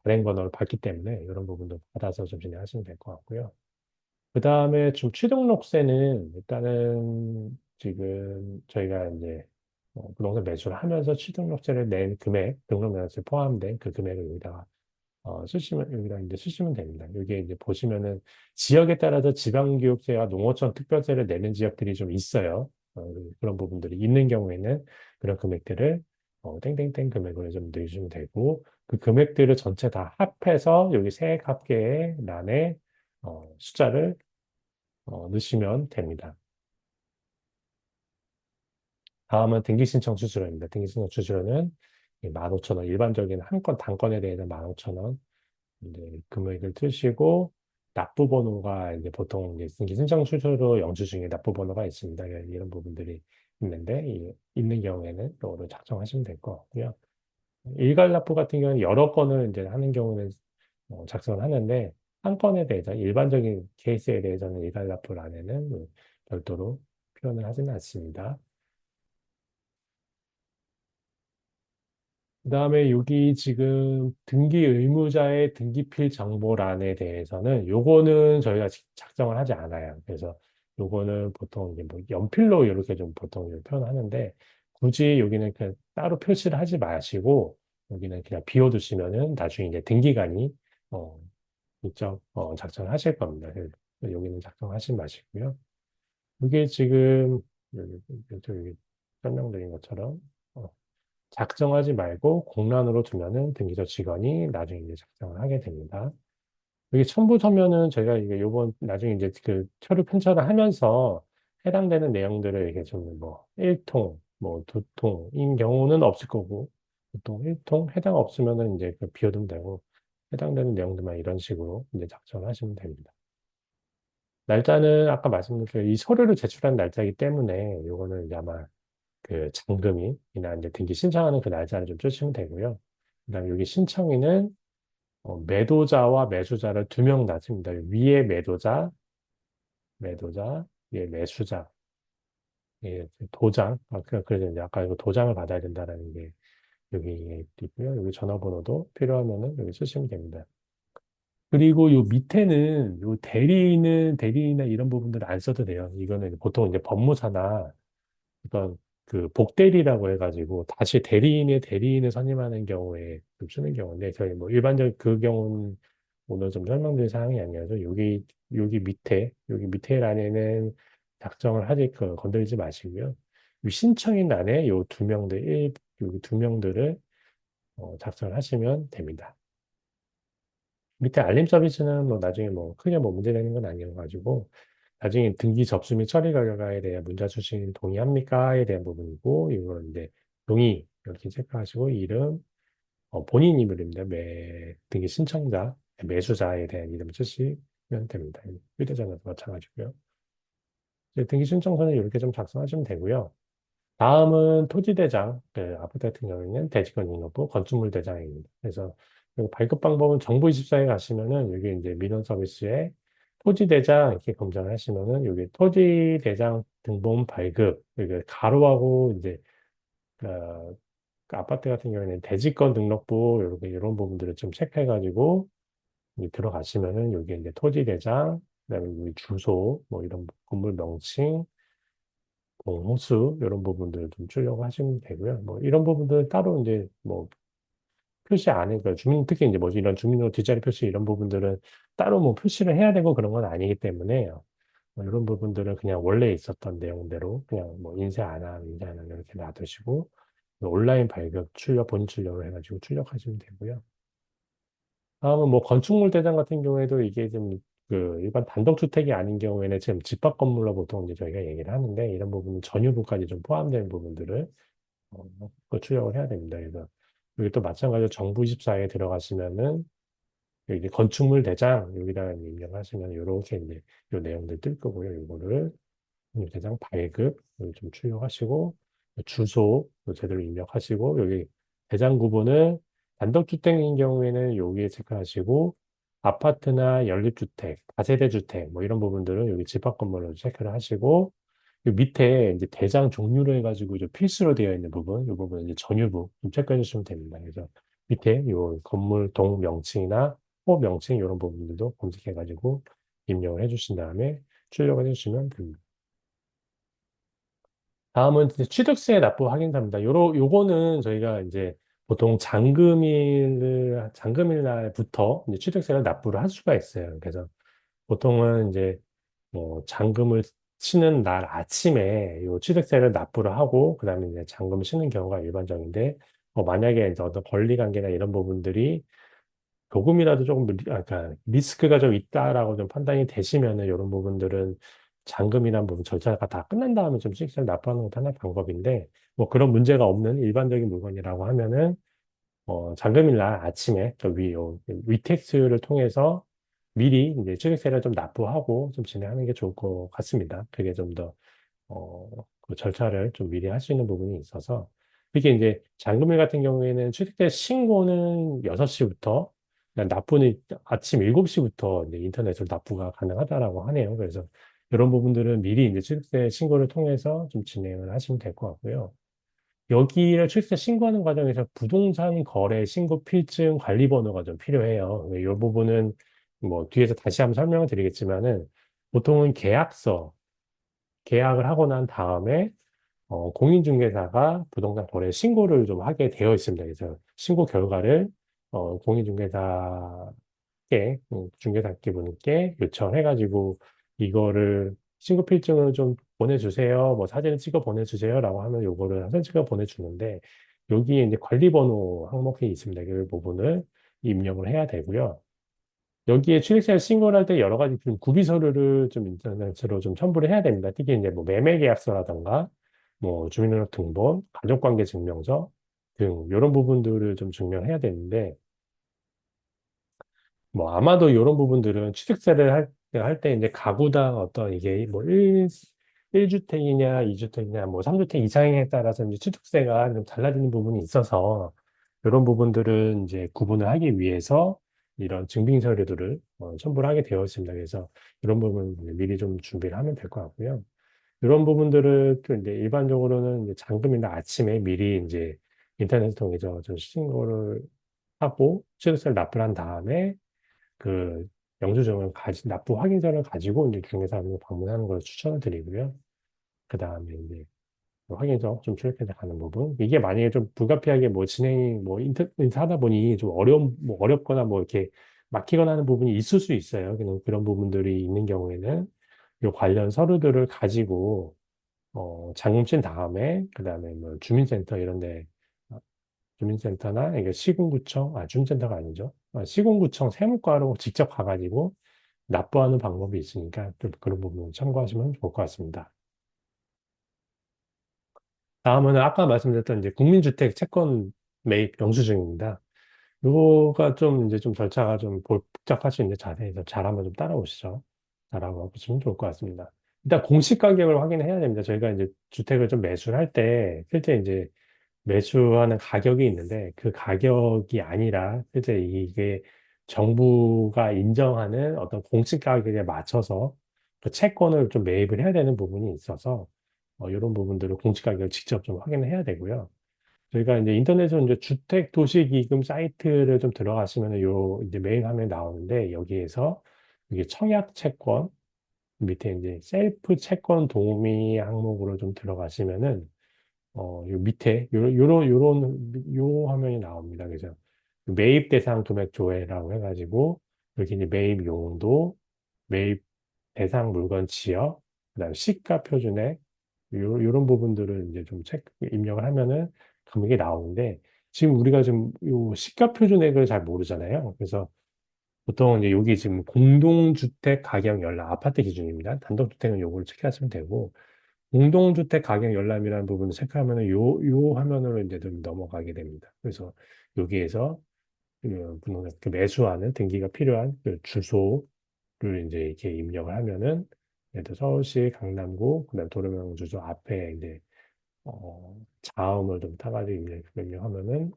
발행 번호를 받기 때문에 이런 부분도 받아서 좀 진행하시면 될 것 같고요. 그 다음에 좀 취등록세는 일단은 지금 저희가 이제 부동산 매수를 하면서 취등록세를 낸 금액, 등록면허세 포함된 그 금액을 여기다가 여기다 이제 쓰시면 됩니다. 여기에 이제 보시면은 지역에 따라서 지방교육세와 농어촌 특별세를 내는 지역들이 좀 있어요. 그런 부분들이 있는 경우에는 그런 금액들을 땡땡땡 금액으로 좀 넣으시면 되고 그 금액들을 전체 다 합해서 여기 세액 합계의 란에 숫자를 넣으시면 됩니다. 다음은 등기신청 수수료입니다. 등기신청 수수료는 15,000원, 일반적인 한 건 단건에 대해서 15,000원 이제 금액을 트시고 납부번호가 이제 보통 이제 등기신청 수수료 영수증에 납부번호가 있습니다. 이런 부분들이 있는데 있는 경우에는 이거를 작성하시면 될 것 같고요. 일괄납부 같은 경우는 여러 건을 이제 하는 경우는 작성을 하는데 한 건에 대해서 일반적인 케이스에 대해서는 일괄납부란에는 별도로 표현을 하지는 않습니다. 그다음에 여기 지금 등기 의무자의 등기필 정보란에 대해서는 요거는 저희가 작성을 하지 않아요. 그래서 요거는 보통 이제 뭐 연필로 이렇게 좀 보통 표현하는데 굳이 여기는 그냥 따로 표시를 하지 마시고 여기는 그냥 비워두시면은 나중에 이제 등기관이 어, 직접 작성하실 겁니다. 그래서 여기는 작성하지 마시고요. 이게 지금 여기 설명드린 것처럼 어, 작성하지 말고 공란으로 두면은 등기소 직원이 나중에 이제 작성을 하게 됩니다. 여기 첨부 서면은 저희가 이게 요번 나중에 이제 그 서류 편찬을 하면서 해당되는 내용들을 이게 좀 뭐 1통, 뭐 2통인 경우는 없을 거고 보통 1통 해당 없으면은 이제 그 비워두면 되고 해당되는 내용들만 이런 식으로 이제 작성하시면 됩니다. 날짜는 아까 말씀드린 이 서류를 제출한 날짜이기 때문에 요거는 이제 아마 그 잔금이나 이제 등기 신청하는 그 날짜를 좀 주시면 되고요. 그다음에 여기 신청인은 매도자와 매수자를 두 명 놔줍니다. 위에 매도자, 위에 매수자, 예, 도장. 그래서 이제 아까 이거 도장을 받아야 된다라는 게 여기 있고요. 여기 전화번호도 필요하면은 여기 쓰시면 됩니다. 그리고 요 밑에는 요 대리인이나 이런 부분들을 안 써도 돼요. 이거는 보통 이제 법무사나 어떤 그 복대리라고 해가지고 다시 대리인을 선임하는 경우에 좀 쓰는 경우인데 저희 뭐 일반적 그 경우는 오늘 좀 설명드릴 사항이 아니어서 여기 밑에 란에는 작성을 건드리지 마시고요. 이 신청인 란에 요 두 명들 여기 두 명들을 작성을 하시면 됩니다. 밑에 알림 서비스는 뭐 나중에 뭐 크게 뭐 문제되는 건 아니어가지고 나중에 등기 접수 및 처리 결과에 대한 문자 주신 동의합니까?에 대한 부분이고 이건 이제 동의 이렇게 체크하시고 이름 본인 이름입니다. 등기 신청자 매수자에 대한 이름을 쓰시면 됩니다. 휴대전화도 마찬가지고요. 이제 등기 신청서는 이렇게 좀 작성하시면 되고요. 다음은 토지대장, 그 아파트 같은 경우에는 대지권등록부, 건축물 대장입니다. 그래서 그 발급 방법은 정부24에 가시면은 여기 이제 민원 서비스에 토지대장 이렇게 검색을 하시면은 여기 토지대장 등본 발급, 여기 가로하고 이제 그 아파트 같은 경우에는 대지권 등록부 이렇게 이런 부분들을 좀 체크해가지고 이제 들어가시면은 여기 이제 토지대장, 그다음에 여기 주소, 뭐 이런 건물 명칭, 호수 이런 부분들 좀 출력을 하시면 되고요. 뭐 이런 부분들 따로 이제 뭐 표시 안 해, 그러니까 특히 이제 뭐지 이런 주민등록 뒷자리 표시 이런 부분들은 따로 뭐 표시를 해야 되고 그런 건 아니기 때문에 뭐 이런 부분들은 그냥 원래 있었던 내용대로 그냥 뭐 인쇄 안 함 이렇게 놔두시고 온라인 발급 출력 본인 출력을 해가지고 출력하시면 되고요. 다음은 뭐 건축물 대장 같은 경우에도 이게 좀 그 일반 단독주택이 아닌 경우에는 지금 집합 건물로 보통 이제 저희가 얘기를 하는데 이런 부분은 전유부까지 좀 포함된 부분들을 그 출력을 해야 됩니다. 그래서 여기 또 마찬가지로 정부24에 들어가시면은 여기 건축물 대장 여기다가 입력하시면 이렇게 이제 요 내용들 뜰 거고요. 이거를 대장 발급 여기 좀 출력하시고 주소 제대로 입력하시고 여기 대장 구분을 단독주택인 경우에는 여기에 체크하시고 아파트나 연립주택, 다세대 주택 뭐 이런 부분들은 여기 집합 건물로 체크를 하시고 이 밑에 이제 대장 종류로 해가지고 이제 필수로 되어 있는 부분, 이 부분은 이제 전유부 좀 체크해 주시면 됩니다. 그래서 밑에 이 건물 동 명칭이나 호 명칭 이런 부분들도 검색해가지고 입력을 해주신 다음에 출력을 해주시면 됩니다. 다음은 이제 취득세 납부 확인서입니다. 요거는 저희가 이제 보통 잔금일 날부터 이제 취득세를 납부를 할 수가 있어요. 그래서 보통은 이제 뭐 잔금을 치는 날 아침에 요 취득세를 납부를 하고 그다음에 이제 잔금을 치는 경우가 일반적인데 만약에 이제 어떤 권리 관계나 이런 부분들이 조금이라도 조금 그러니까 리스크가 좀 있다라고 좀 판단이 되시면은 이런 부분들은 잔금이나 부분 절차가 다 끝난 다음에 좀 취득세를 납부하는 것도 하나의 방법인데 뭐 그런 문제가 없는 일반적인 물건이라고 하면은 잔금일 날 아침에 위택스를 통해서 미리 이제 취득세를 좀 납부하고 좀 진행하는 게 좋을 것 같습니다. 그게 좀 더, 그 절차를 좀 미리 할 수 있는 부분이 있어서. 특히 이제 잔금일 같은 경우에는 취득세 신고는 6시부터, 납부는 아침 7시부터 이제 인터넷으로 납부가 가능하다라고 하네요. 그래서 이런 부분들은 미리 이제 취득세 신고를 통해서 좀 진행을 하시면 될 것 같고요. 여기를 출세 신고하는 과정에서 부동산 거래 신고 필증 관리 번호가 좀 필요해요. 이 부분은 뭐 뒤에서 다시 한번 설명을 드리겠지만은 보통은 계약을 하고 난 다음에 공인중개사가 부동산 거래 신고를 좀 하게 되어 있습니다. 그래서 신고 결과를 중개사께 분께 요청해가지고 이거를 신고 필증을 좀 보내주세요. 뭐 사진을 찍어 보내주세요라고 하면 요거를 사진 찍어 보내주는데 여기에 이제 관리번호 항목이 있습니다. 그 부분을 입력을 해야 되고요. 여기에 취득세를 신고를 할 때 여러 가지 좀 구비 서류를 좀 인터넷으로 좀 첨부를 해야 됩니다. 특히 이제 뭐 매매 계약서라던가 뭐 주민등록등본, 가족관계 증명서 등 이런 부분들을 좀 증명해야 되는데 뭐 아마도 이런 부분들은 취득세를 할 때 이제 가구당 어떤 이게 뭐 1주택이냐 2주택이냐 뭐 3주택 이상에 따라서 이제 취득세가 좀 달라지는 부분이 있어서 이런 부분들은 이제 구분을 하기 위해서 이런 증빙 서류들을 첨부를 하게 되어 있습니다. 그래서 이런 부분 미리 좀 준비를 하면 될 것 같고요. 이런 부분들을 또 이제 일반적으로는 이제 잔금이나 아침에 미리 이제 인터넷을 통해서 좀 신고를 하고 취득세를 납부를 한 다음에 그 영수증을 납부 확인서를 가지고 이제 중개사를 방문하는 걸 추천을 드리고요. 그 다음에 이제 뭐 확인서 좀 출력해서 가는 부분. 이게 만약에 좀 불가피하게 뭐 진행이 뭐 인터넷 하다 보니 좀 뭐 어렵거나 뭐 이렇게 막히거나 하는 부분이 있을 수 있어요. 그런 부분들이 있는 경우에는 이 관련 서류들을 가지고 잔금 친 다음에 그다음에 뭐 주민센터 이런 데 주민센터나 이게 시군구청, 주민센터가 아니죠. 시군구청 세무과로 직접 가가지고 납부하는 방법이 있으니까 좀 그런 부분 참고하시면 좋을 것 같습니다. 다음은 아까 말씀드렸던 이제 국민주택 채권 매입 영수증입니다. 요거가 좀 이제 좀 절차가 좀 복잡할 수 있는데 자세히 잘 한번 좀 따라오시죠. 따라와 보시면 좋을 것 같습니다. 일단 공시 가격을 확인해야 됩니다. 저희가 이제 주택을 좀 매수를 할 때 실제 이제 매수하는 가격이 있는데 그 가격이 아니라 실제 이게 정부가 인정하는 어떤 공시 가격에 맞춰서 그 채권을 좀 매입을 해야 되는 부분이 있어서 이런 부분들을 공시 가격을 직접 좀 확인을 해야 되고요. 저희가 이제 인터넷으로 이제 주택도시기금 사이트를 좀 들어가시면 요 이제 메인 화면이 나오는데 여기에서 이게 청약 채권 밑에 이제 셀프 채권 도우미 항목으로 좀 들어가시면은 요 밑에 요 화면이 나옵니다. 그래서 매입 대상 금액 조회라고 해가지고 여기 이제 매입 용도, 매입 대상 물건 지역, 그다음 시가 표준액 요런 부분들을 이제 좀 입력을 하면은 금액이 나오는데 지금 우리가 지금 요 시가 표준액을 잘 모르잖아요. 그래서 보통 이제 여기 지금 공동주택 가격 열람 아파트 기준입니다. 단독주택은 요거를 체크하시면 되고 공동주택 가격 열람이라는 부분을 체크하면은 요 화면으로 이제 좀 넘어가게 됩니다. 그래서 여기에서 그 매수하는 등기가 필요한 그 주소를 이제 이렇게 입력을 하면은 예를 들어 서울시 강남구 그다음 도로명 주소 앞에 이제 자음을 좀 타가지고 입력하면은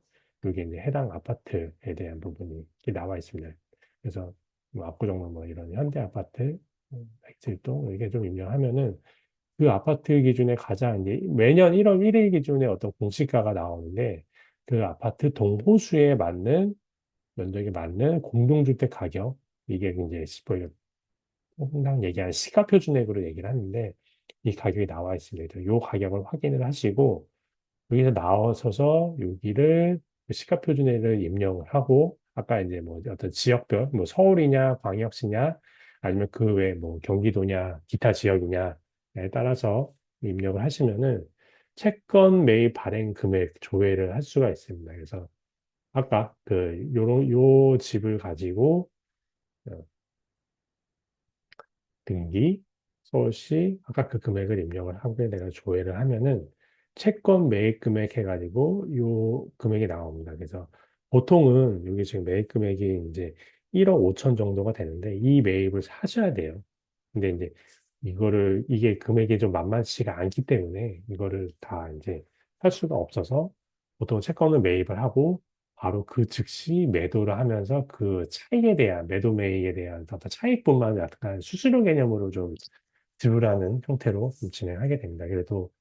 여기 이제 해당 아파트에 대한 부분이 이렇게 나와 있습니다. 그래서 뭐 압구정동 뭐 이런 현대 아파트, 백질동 이게 좀 입력하면은 그 아파트 기준에 가장 이제 매년 1월 1일 기준에 어떤 공시가가 나오는데 그 아파트 동호수에 맞는 면적에 맞는 공동주택 가격 이게 이제 항상 얘기하는 시가표준액으로 얘기를 하는데 이 가격이 나와 있습니다. 이 가격을 확인을 하시고 여기서 나와서서 여기를 시가표준액을 입력을 하고 아까 이제 뭐 어떤 지역별 뭐 서울이냐 광역시냐 아니면 그 외에 뭐 경기도냐 기타 지역이냐에 따라서 입력을 하시면은 채권 매입 발행 금액 조회를 할 수가 있습니다. 그래서 아까 요 집을 가지고 어, 등기, 서울시, 아까 그 금액을 입력을 하고 내가 조회를 하면은 채권 매입 금액 해가지고 요 금액이 나옵니다. 그래서 보통은 여기 지금 매입 금액이 이제 1억 5천 정도가 되는데 이 매입을 사셔야 돼요. 근데 이제 이게 금액이 좀 만만치가 않기 때문에 이거를 다 이제 할 수가 없어서 보통 채권을 매입을 하고 바로 그 즉시 매도를 하면서 그 차익에 대한 매도 매입에 대한 어떤 차익분만 약간 수수료 개념으로 좀 지불하는 형태로 좀 진행하게 됩니다. 그래도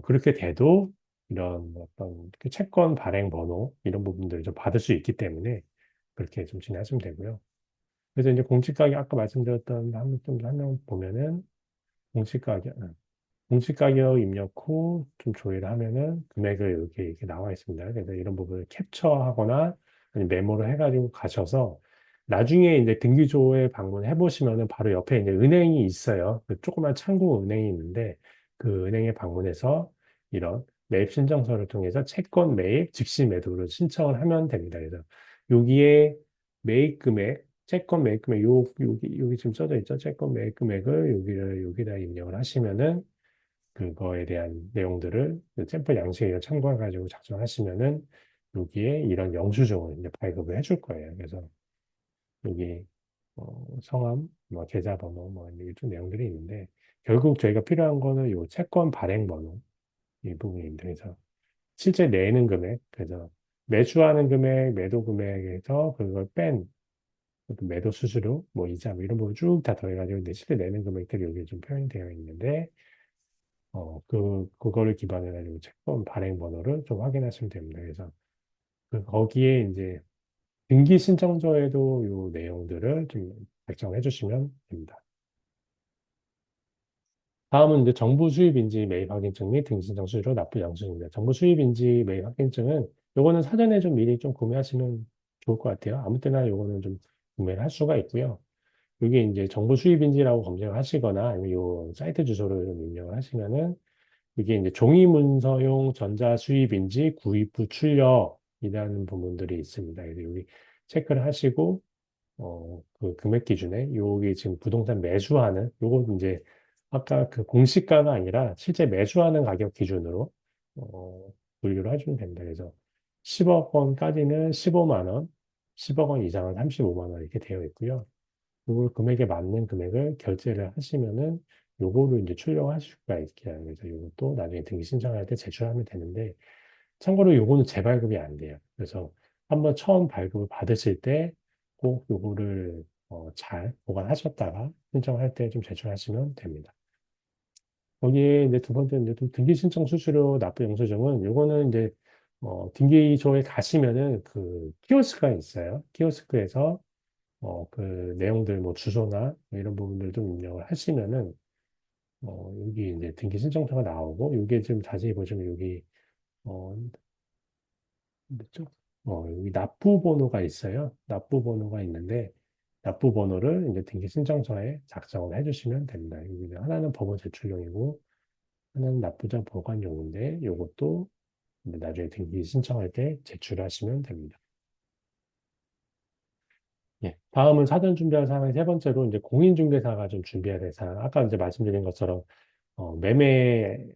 그렇게 돼도 이런 어떤 그 채권 발행 번호 이런 부분들을 좀 받을 수 있기 때문에 그렇게 좀 진행하시면 되고요. 그래서 이제 공시가격 아까 말씀드렸던 한명 보면은 공시가격 공시가격 입력 후 좀 조회를 하면은 금액을 이렇게 나와 있습니다. 그래서 이런 부분을 캡처하거나 아니면 메모를 해가지고 가셔서 나중에 이제 등기소에 방문해 보시면은 바로 옆에 이제 은행이 있어요. 그 조그만 창구 은행이 있는데 그 은행에 방문해서 이런 매입 신청서를 통해서 채권 매입 즉시 매도를 신청을 하면 됩니다. 그래서 여기에 매입 금액 채권 매입 금액, 여기 지금 써져 있죠? 채권 매입 금액을 여기다 입력을 하시면은, 그거에 대한 내용들을 그 샘플 양식에 참고해가지고 작성하시면은, 여기에 이런 영수증을 이제 발급을 해줄 거예요. 그래서 여기, 성함, 뭐, 계좌번호, 뭐, 이좀 내용들이 있는데, 결국 저희가 필요한 거는 요 채권 발행 번호, 이 부분입니다. 그래서 실제 내는 금액, 그래서 매수하는 금액, 매도 금액에서 그걸 뺀 매도 수수료, 뭐 이자, 뭐 이런 부분 쭉 다 더해가지고 이제 실제 내는 금액들이 여기 좀 표현이 되어 있는데, 그거를 기반해가지고 채권 발행 번호를 좀 확인하시면 됩니다. 그래서 거기에 이제 등기 신청서에도 요 내용들을 좀 작성해 주시면 됩니다. 다음은 이제 정부 수입인지 매입 확인증 및 등기 신청 수수료 납부 영수증입니다. 정부 수입인지 매입 확인증은 요거는 사전에 좀 미리 좀 구매하시면 좋을 것 같아요. 아무 때나 요거는 좀 구매를 할 수가 있고요. 이게 이제 정보 수입인지라고 검색을 하시거나 아니면 요 사이트 주소를 좀 입력을 하시면은 이게 이제 종이 문서용 전자 수입인지 구입 후 출력이라는 부분들이 있습니다. 그래서 여기 체크를 하시고 그 금액 기준에 여기 지금 부동산 매수하는 요거 이제 아까 그 공시가가 아니라 실제 매수하는 가격 기준으로 분류를 해주면 됩니다. 그래서 10억 원까지는 15만 원, 10억 원 이상은 35만 원 이렇게 되어 있고요. 요걸 금액에 맞는 금액을 결제를 하시면은 요거를 이제 출력하실 수가 있게 그래서 요것도 나중에 등기 신청할 때 제출하면 되는데 참고로 요거는 재발급이 안 돼요. 그래서 한번 처음 발급을 받으실 때 꼭 요거를 잘 보관하셨다가 신청할 때 좀 제출하시면 됩니다. 거기에 이제 두 번째 이제 또 등기 신청 수수료 납부 영수증은 요거는 이제 등기소에 가시면은 그 키오스크가 있어요. 키오스크에서 그 내용들, 뭐 주소나 뭐 이런 부분들 좀 입력을 하시면은, 여기 이제 등기 신청서가 나오고, 여기에 좀 자세히 보시면 여기, 어, 뭐죠? 여기 납부 번호가 있어요. 납부 번호가 있는데, 납부 번호를 이제 등기 신청서에 작성을 해주시면 됩니다. 여기 이제 하나는 법원 제출용이고, 하나는 납부자 보관용인데, 요것도 이제 나중에 등기 신청할 때 제출하시면 됩니다. 예. 다음은 사전 준비할 사항의 세 번째로 이제 공인중개사가 좀 준비해야 될 사항. 아까 이제 말씀드린 것처럼 매매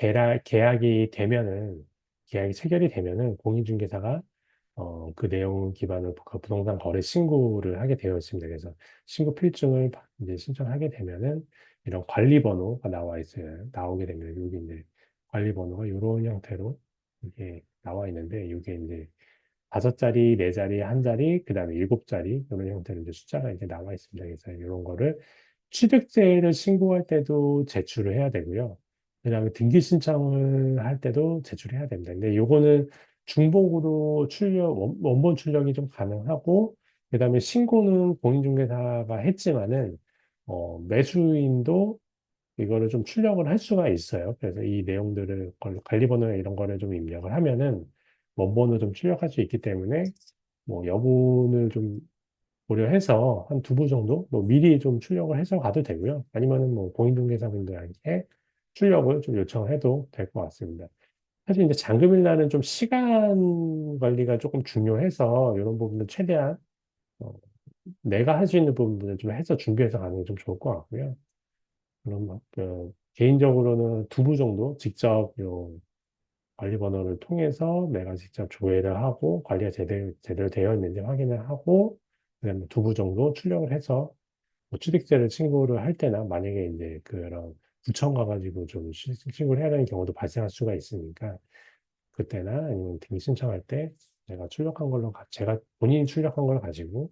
계약이 체결이 되면은 공인중개사가 그 내용 기반으로 그 부동산 거래 신고를 하게 되어 있습니다. 그래서 신고 필증을 이제 신청하게 되면은 이런 관리번호가 나와 있어요. 나오게 되면 여기 이제 관리번호가 이런 형태로 이게 나와 있는데 이게 이제 다섯 자리, 네 자리, 한 자리, 그 다음에 일곱 자리 이런 형태로 이제 숫자가 이제 나와 있습니다. 그래서 이런 거를 취득세를 신고할 때도 제출을 해야 되고요. 그다음에 등기 신청을 할 때도 제출해야 됩니다. 근데 요거는 중복으로 원본 출력이 좀 가능하고, 그다음에 신고는 공인중개사가 했지만은, 매수인도 이거를 좀 출력을 할 수가 있어요. 그래서 이 내용들을 관리번호나 이런 거를 좀 입력을 하면은 원본을 좀 출력할 수 있기 때문에 뭐 여분을 좀 고려해서 한 두 부 정도 뭐 미리 좀 출력을 해서 가도 되고요. 아니면은 뭐 공인중개사분들한테 출력을 좀 요청해도 될 것 같습니다. 사실 이제 잔금일 날은 좀 시간 관리가 조금 중요해서 이런 부분은 최대한 어, 내가 할 수 있는 부분들을 좀 해서 준비해서 가는 게 좀 좋을 것 같고요. 그럼 개인적으로는 두 부 정도 직접 요 관리 번호를 통해서 내가 직접 조회를 하고 관리가 제대로 되어 있는지 확인을 하고 그다음에 두 부 정도 출력을 해서 뭐 취득세를 신고를 할 때나 만약에 이제 그런 구청 가가지고 좀 신고를 해야 되는 경우도 발생할 수가 있으니까 그때나 아니면 등기 신청할 때 제가 본인이 출력한 걸 가지고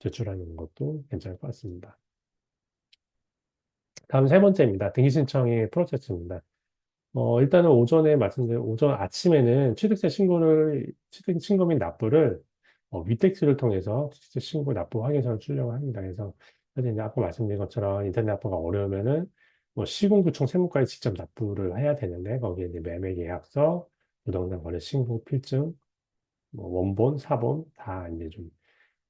제출하는 것도 괜찮을 것 같습니다. 다음 세 번째입니다. 등기 신청의 프로세스입니다. 일단은 오전 아침에는 취득 신고 및 납부를, 위택스를 통해서 취득세 신고 납부 확인서를 출력을 합니다. 그래서, 사실 이제 아까 말씀드린 것처럼 인터넷 납부가 어려우면은, 뭐 시군구청 세무과에 직접 납부를 해야 되는데, 거기에 이제 매매계약서, 부동산 거래 신고 필증, 뭐 원본, 사본, 다 이제 좀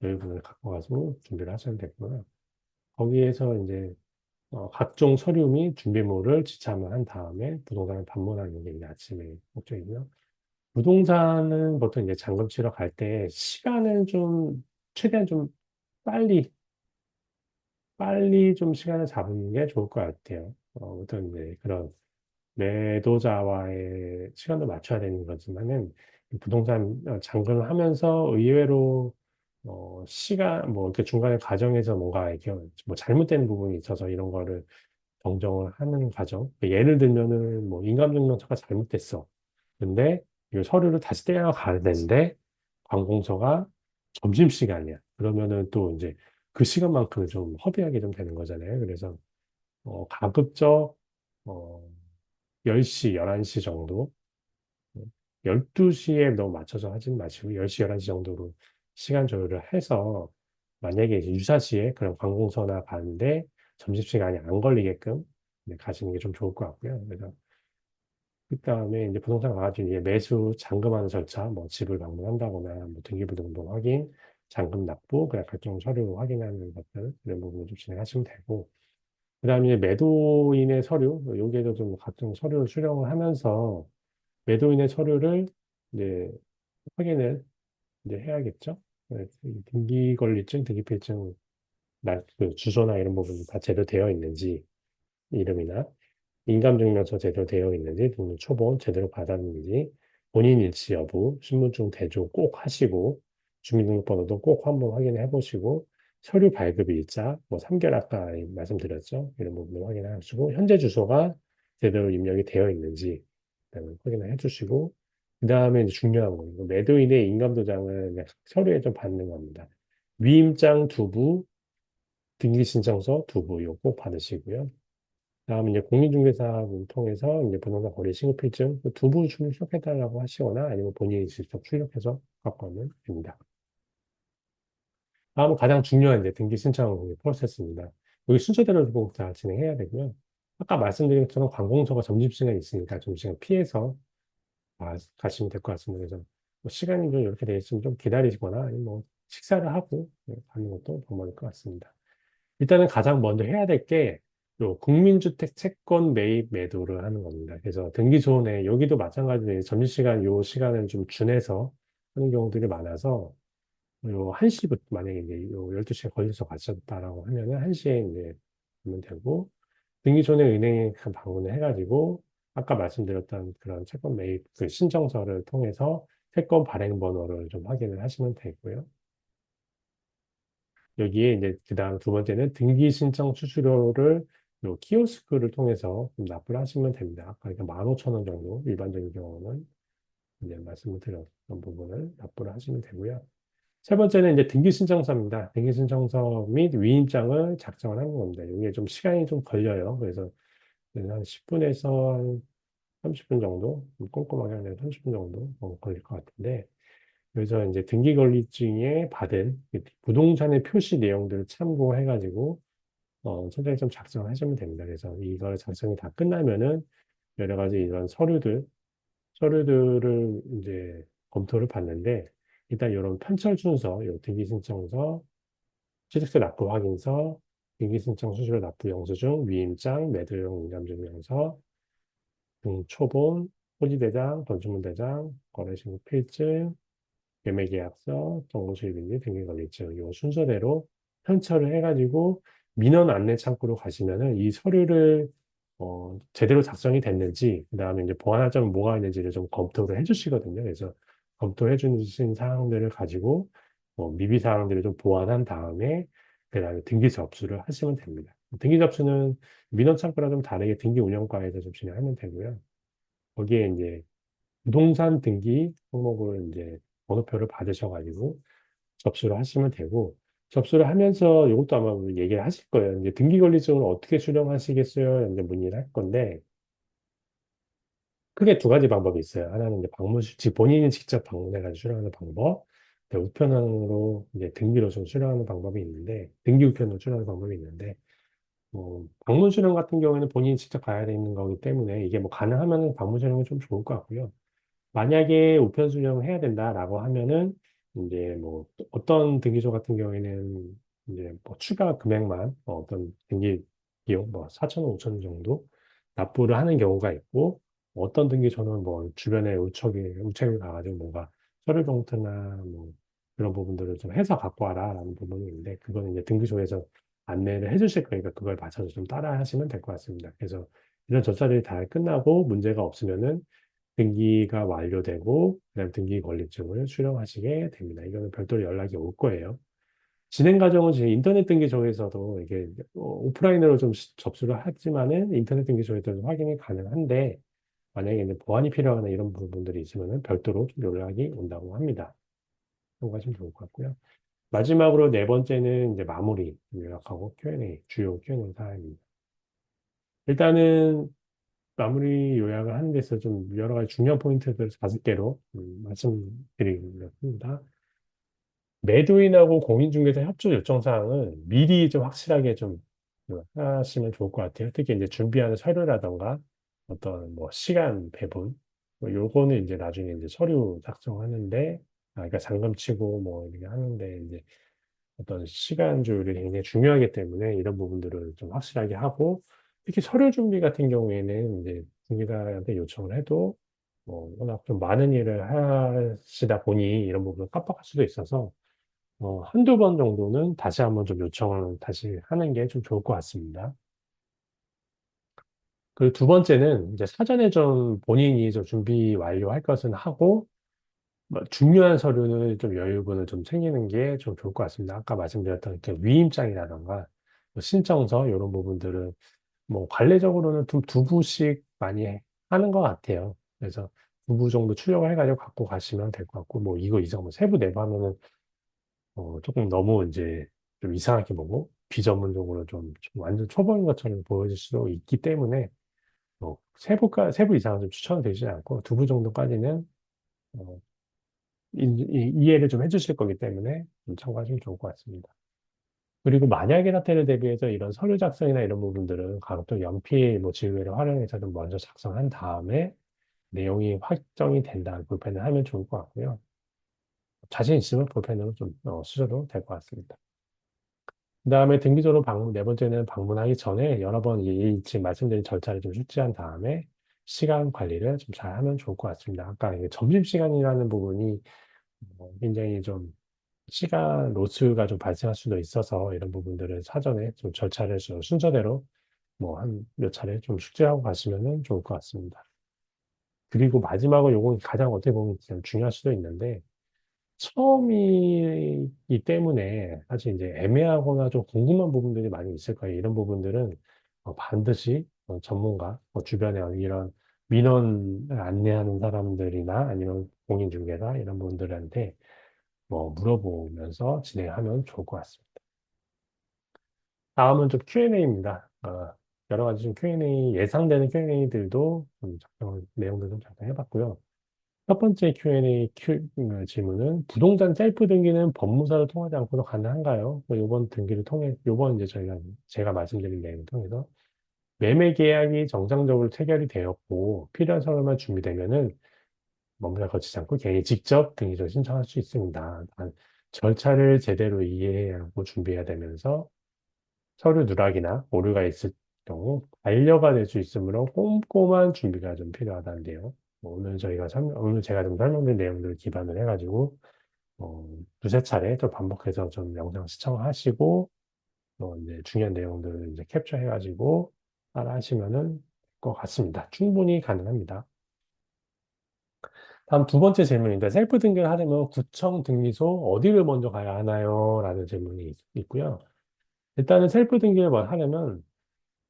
여유분을 갖고 가서 준비를 하시면 되고요. 거기에서 이제 각종 서류 및 준비물을 지참을 한 다음에 부동산을 방문하는 게 이제 아침에 목적이고요. 부동산은 보통 이제 잔금 치러 갈 때 시간을 좀 최대한 좀 빨리, 빨리 좀 시간을 잡는 게 좋을 것 같아요. 어떤 이제 그런 매도자와의 시간도 맞춰야 되는 거지만은 부동산 장전을 하면서 의외로 시간 뭐 이렇게 중간에 과정에서 뭔가 이렇게 뭐 잘못된 부분이 있어서 이런 거를 정정을 하는 과정. 예를 들면은 뭐 인감증명서가 잘못됐어. 근데 이 서류를 다시 떼어 가야 되는데 관공서가 점심시간이야. 그러면은 또 이제 그 시간만큼은 좀 허비하게 좀 되는 거잖아요. 그래서 가급적 어, 10시, 11시 정도, 12시에 너무 맞춰서 하진 마시고 10시, 11시 정도로 시간 조율을 해서 만약에 이제 유사시에 그런 관공서나 가는데 점심시간이 안 걸리게끔 가시는 게 좀 좋을 것 같고요. 그래서 그다음에 이제 부동산 가가지고 이제 매수 잔금하는 절차, 뭐 집을 방문한다거나 뭐 등기부등본 확인, 잔금 납부, 그냥 각종 서류 확인하는 것들 이런 부분을 좀 진행하시면 되고, 그다음에 이제 매도인의 서류, 여기에도 좀 각종 서류를 수령을 하면서 매도인의 서류를 이제 확인을 이제 해야겠죠. 네, 등기권리증, 등기필증, 그 주소나 이런 부분이 다 제대로 되어 있는지, 이름이나 인감증명서 제대로 되어 있는지, 등록 초본 제대로 받았는지, 본인 일치 여부, 신분증 대조 꼭 하시고, 주민등록번호도 꼭 한번 확인해 보시고, 서류 발급 일자, 뭐 3개월 아까 말씀드렸죠. 이런 부분을 확인하시고, 현재 주소가 제대로 입력이 되어 있는지 확인을 해 주시고, 그 다음에 이제 중요한 거, 이거 매도인의 인감도장을 그냥 서류에 좀 받는 겁니다. 위임장 2부, 등기신청서 2부, 이거 꼭 받으시고요. 다음에 이제 공인중개사를 통해서 이제 부동산 거래 신고필증 두부 출력해달라고 하시거나 아니면 본인이 직접 출력해서 갖고 오면 됩니다. 다음은 가장 중요한 이제 등기 신청 프로세스입니다. 여기 순서대로 꼭 다 진행해야 되고요. 아까 말씀드린 것처럼 관공서가 점심시간이 있으니까 점심시간 피해서 가시면 될 것 같습니다. 그래서 뭐 시간이 좀 이렇게 돼 있으면 좀 기다리시거나 아니면 뭐 식사를 하고 가는 것도 방법일 것 같습니다. 일단은 가장 먼저 해야 될 게, 요 국민주택 채권 매입 매도를 하는 겁니다. 그래서 등기소원에, 여기도 마찬가지로 점심시간 요 시간을 좀 준해서 하는 경우들이 많아서, 요 1시부터, 만약에 이제 요 12시에 걸려서 가셨다라고 하면은 1시에 이제 하면 되고, 등기소원에 은행에 방문을 해가지고, 아까 말씀드렸던 그런 채권 매입 그 신청서를 통해서 채권 발행 번호를 좀 확인을 하시면 되고요. 여기에 이제 그다음 두 번째는 등기 신청 수수료를 요 키오스크를 통해서 좀 납부를 하시면 됩니다. 아까 15,000원 정도 일반적인 경우는 이제 말씀을 드렸던 부분을 납부를 하시면 되고요. 세 번째는 이제 등기 신청서입니다. 등기 신청서 및 위임장을 작성을 하는 겁니다. 이게 좀 시간이 좀 걸려요. 그래서 한 10분에서 한 30분 정도, 꼼꼼하게 하면 30분 정도 걸릴 것 같은데, 그래서 이제 등기권리증에 받은 그 부동산의 표시 내용들을 참고해가지고 천장에 좀 작성하시면 됩니다. 그래서 이걸 작성이 다 끝나면은 여러 가지 이런 서류들을 이제 검토를 받는데, 일단 이런 편철 순서, 요 등기신청서, 취득세 납부 확인서, 등기신청 수수료 납부 영수증, 위임장, 매도용 인감증명서, 등초본, 토지대장, 건축물대장, 거래신고 필증, 매매계약서, 정보수입인지 등기관리증 이 순서대로 편철을 해가지고 민원 안내 창구로 가시면은 이 서류를 제대로 작성이 됐는지, 그다음에 이제 보완할 점은 뭐가 있는지를 좀 검토를 해주시거든요. 그래서 검토해 주신 사항들을 가지고 미비 사항들을 좀 보완한 다음에 그다음에 등기 접수를 하시면 됩니다. 등기 접수는 민원 창구랑 좀 다르게 등기 운영과에서 좀 진행하면 되고요. 거기에 이제 부동산 등기 항목을 이제 번호표를 받으셔가지고 접수를 하시면 되고, 접수를 하면서 이것도 아마 얘기를 하실 거예요. 이제 등기권리증을 어떻게 수령하시겠어요? 이제 문의를 할 건데, 크게 두 가지 방법이 있어요. 하나는 이제 본인이 직접 방문해가지고 수령하는 방법, 우편으로 이제 등기로 좀 수령하는 방법이 있는데, 등기 우편으로 수령하는 방법이 있는데, 방문 수령 같은 경우에는 본인이 직접 가야 되는 거기 때문에 이게 뭐 가능하면 방문 수령이 좀 좋을 것 같고요. 만약에 우편 수령을 해야 된다라고 하면은 이제 뭐 어떤 등기소 같은 경우에는 이제 뭐 추가 금액만 어떤 등기 비용 뭐 4천 원, 5천 원 정도 납부를 하는 경우가 있고, 어떤 등기소는 뭐 주변에 우체국에 가가지고 뭔가 서류 봉투나 뭐 그런 부분들을 좀 해서 갖고 와라라는 부분이 있는데, 그거는 이제 등기소에서 안내를 해주실 거니까 그걸 맞춰서 좀 따라 하시면 될 것 같습니다. 그래서 이런 절차들이 다 끝나고 문제가 없으면은 등기가 완료되고, 그다음 등기 권리증을 수령하시게 됩니다. 이거는 별도로 연락이 올 거예요. 진행 과정은 지금 인터넷 등기소에서도 이게 오프라인으로 좀 접수를 하지만은 인터넷 등기소에도 확인이 가능한데, 만약에 이제 보완이 필요하거나 이런 부분들이 있으면은 별도로 좀 연락이 온다고 합니다. 참고하시면 좋을 것 같고요. 마지막으로 네 번째는 이제 마무리 요약하고 Q&A, 주요 Q&A 사항입니다. 일단은 마무리 요약을 하는 데서 좀 여러 가지 중요한 포인트들 5개로 말씀드리겠습니다. 매도인하고 공인중개사 협조 요청 사항은 미리 좀 확실하게 좀 하시면 좋을 것 같아요. 특히 이제 준비하는 서류라던가 어떤 뭐 시간 배분, 뭐 요거는 이제 나중에 이제 서류 작성하는데, 그러니까 잔금 치고 뭐 이렇게 하는데 이제 어떤 시간줄이 굉장히 중요하기 때문에 이런 부분들을 좀 확실하게 하고, 특히 서류 준비 같은 경우에는 이제 중개사한테 요청을 해도 뭐 워낙 좀 많은 일을 하시다 보니 이런 부분을 깜빡할 수도 있어서 한두 번 정도는 다시 한번 좀 요청을 다시 하는 게 좀 좋을 것 같습니다. 그리고 두 번째는 이제 사전에 좀 본인이 좀 준비 완료할 것은 하고, 뭐 중요한 서류는 좀 여유분을 좀 챙기는 게 좀 좋을 것 같습니다. 아까 말씀드렸던 이렇게 위임장이라던가 뭐 신청서 이런 부분들은 뭐 관례적으로는 두 부씩 많이 하는 것 같아요. 그래서 두 부 정도 출력을 해가지고 갖고 가시면 될 것 같고, 뭐 이거 이상 뭐 세부 내부 하면은 조금 너무 이제 좀 이상하게 보고 비전문적으로 좀 완전 초보인 것처럼 보여질 수도 있기 때문에 세부 이상은 좀 추천되지 않고 두 부 정도까지는 어, 이해를 좀 해주실 거기 때문에 좀 참고하시면 좋을 것 같습니다. 그리고 만약에 사태를 대비해서 이런 서류 작성이나 이런 부분들은 가급적 연필, 뭐 지우개를 활용해서 좀 먼저 작성한 다음에 내용이 확정이 된다는 볼펜을 하면 좋을 것 같고요. 자신 있으면 볼펜으로 좀 쓰셔도 될 것 같습니다. 그다음에 등기소로 네 번째는 방문하기 전에 여러 번 지금 말씀드린 절차를 좀 숙지한 다음에 시간 관리를 좀 잘 하면 좋을 것 같습니다. 아까 이게 점심시간이라는 부분이 굉장히 좀 시간 로스가 좀 발생할 수도 있어서 이런 부분들을 사전에 좀 절차를 좀 순서대로 뭐 한 몇 차례 좀 숙지하고 가시면은 좋을 것 같습니다. 그리고 마지막으로 요건 가장 어떻게 보면 좀 중요할 수도 있는데, 처음이기 때문에 사실 이제 애매하거나 좀 궁금한 부분들이 많이 있을 거예요. 이런 부분들은 반드시 전문가, 주변에 이런 민원을 안내하는 사람들이나 아니면 공인중개사 이런 분들한테 뭐 물어보면서 진행하면 좋을 것 같습니다. 다음은 좀 Q&A입니다. 여러 가지 좀 Q&A, 예상되는 Q&A들도 좀 내용들 좀 작성해봤고요. 첫 번째 Q&A 질문은 부동산 셀프 등기는 법무사를 통하지 않고도 가능한가요? 이번 등기를 통해, 요번 이제 제가 말씀드린 내용을 통해서 매매 계약이 정상적으로 체결이 되었고 필요한 서류만 준비되면은 법무사 거치지 않고 개인이 직접 등기를 신청할 수 있습니다. 단, 절차를 제대로 이해해야 하고 준비해야 되면서 서류 누락이나 오류가 있을 경우 반려가 될 수 있으므로 꼼꼼한 준비가 좀 필요하다는데요. 오늘 제가 좀 설명드린 내용들을 기반으로 해가지고, 두세 차례 좀 반복해서 좀 영상 시청하시고, 이제 중요한 내용들을 이제 캡처해가지고 따라 하시면은 될 것 같습니다. 충분히 가능합니다. 다음 두 번째 질문인데, 셀프 등기를 하려면 구청 등기소 어디를 먼저 가야 하나요? 라는 질문이 있고요. 일단은 셀프 등기를 하려면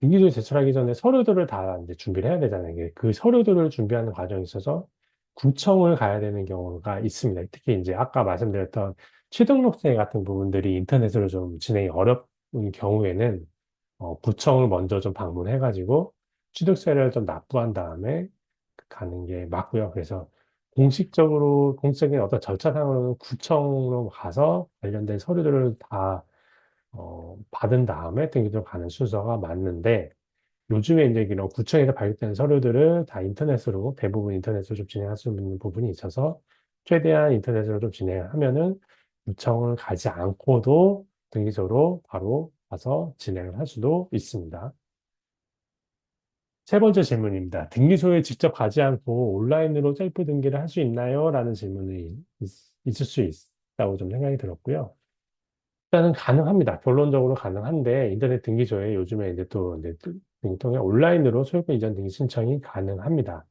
등기소에 제출하기 전에 서류들을 다 이제 준비를 해야 되잖아요. 이게 그 서류들을 준비하는 과정에 있어서 구청을 가야 되는 경우가 있습니다. 특히 이제 아까 말씀드렸던 취등록세 같은 부분들이 인터넷으로 좀 진행이 어려운 경우에는 구청을 먼저 좀 방문해가지고 취득세를 좀 납부한 다음에 가는 게 맞고요. 그래서 공식적인 어떤 절차상으로는 구청으로 가서 관련된 서류들을 다 받은 다음에 등기소 가는 순서가 맞는데, 요즘에 이제 이런 구청에서 발급되는 서류들을 다 인터넷으로, 대부분 인터넷으로 좀 진행할 수 있는 부분이 있어서 최대한 인터넷으로 좀 진행하면은 구청을 가지 않고도 등기소로 바로 가서 진행을 할 수도 있습니다. 세 번째 질문입니다. 등기소에 직접 가지 않고 온라인으로 셀프 등기를 할 수 있나요? 라는 질문이 있을 수 있다고 좀 생각이 들었고요. 일단은 가능합니다. 결론적으로 가능한데 인터넷 등기소에 요즘에 이제 또 이제 등기 통해 온라인으로 소유권 이전 등기 신청이 가능합니다.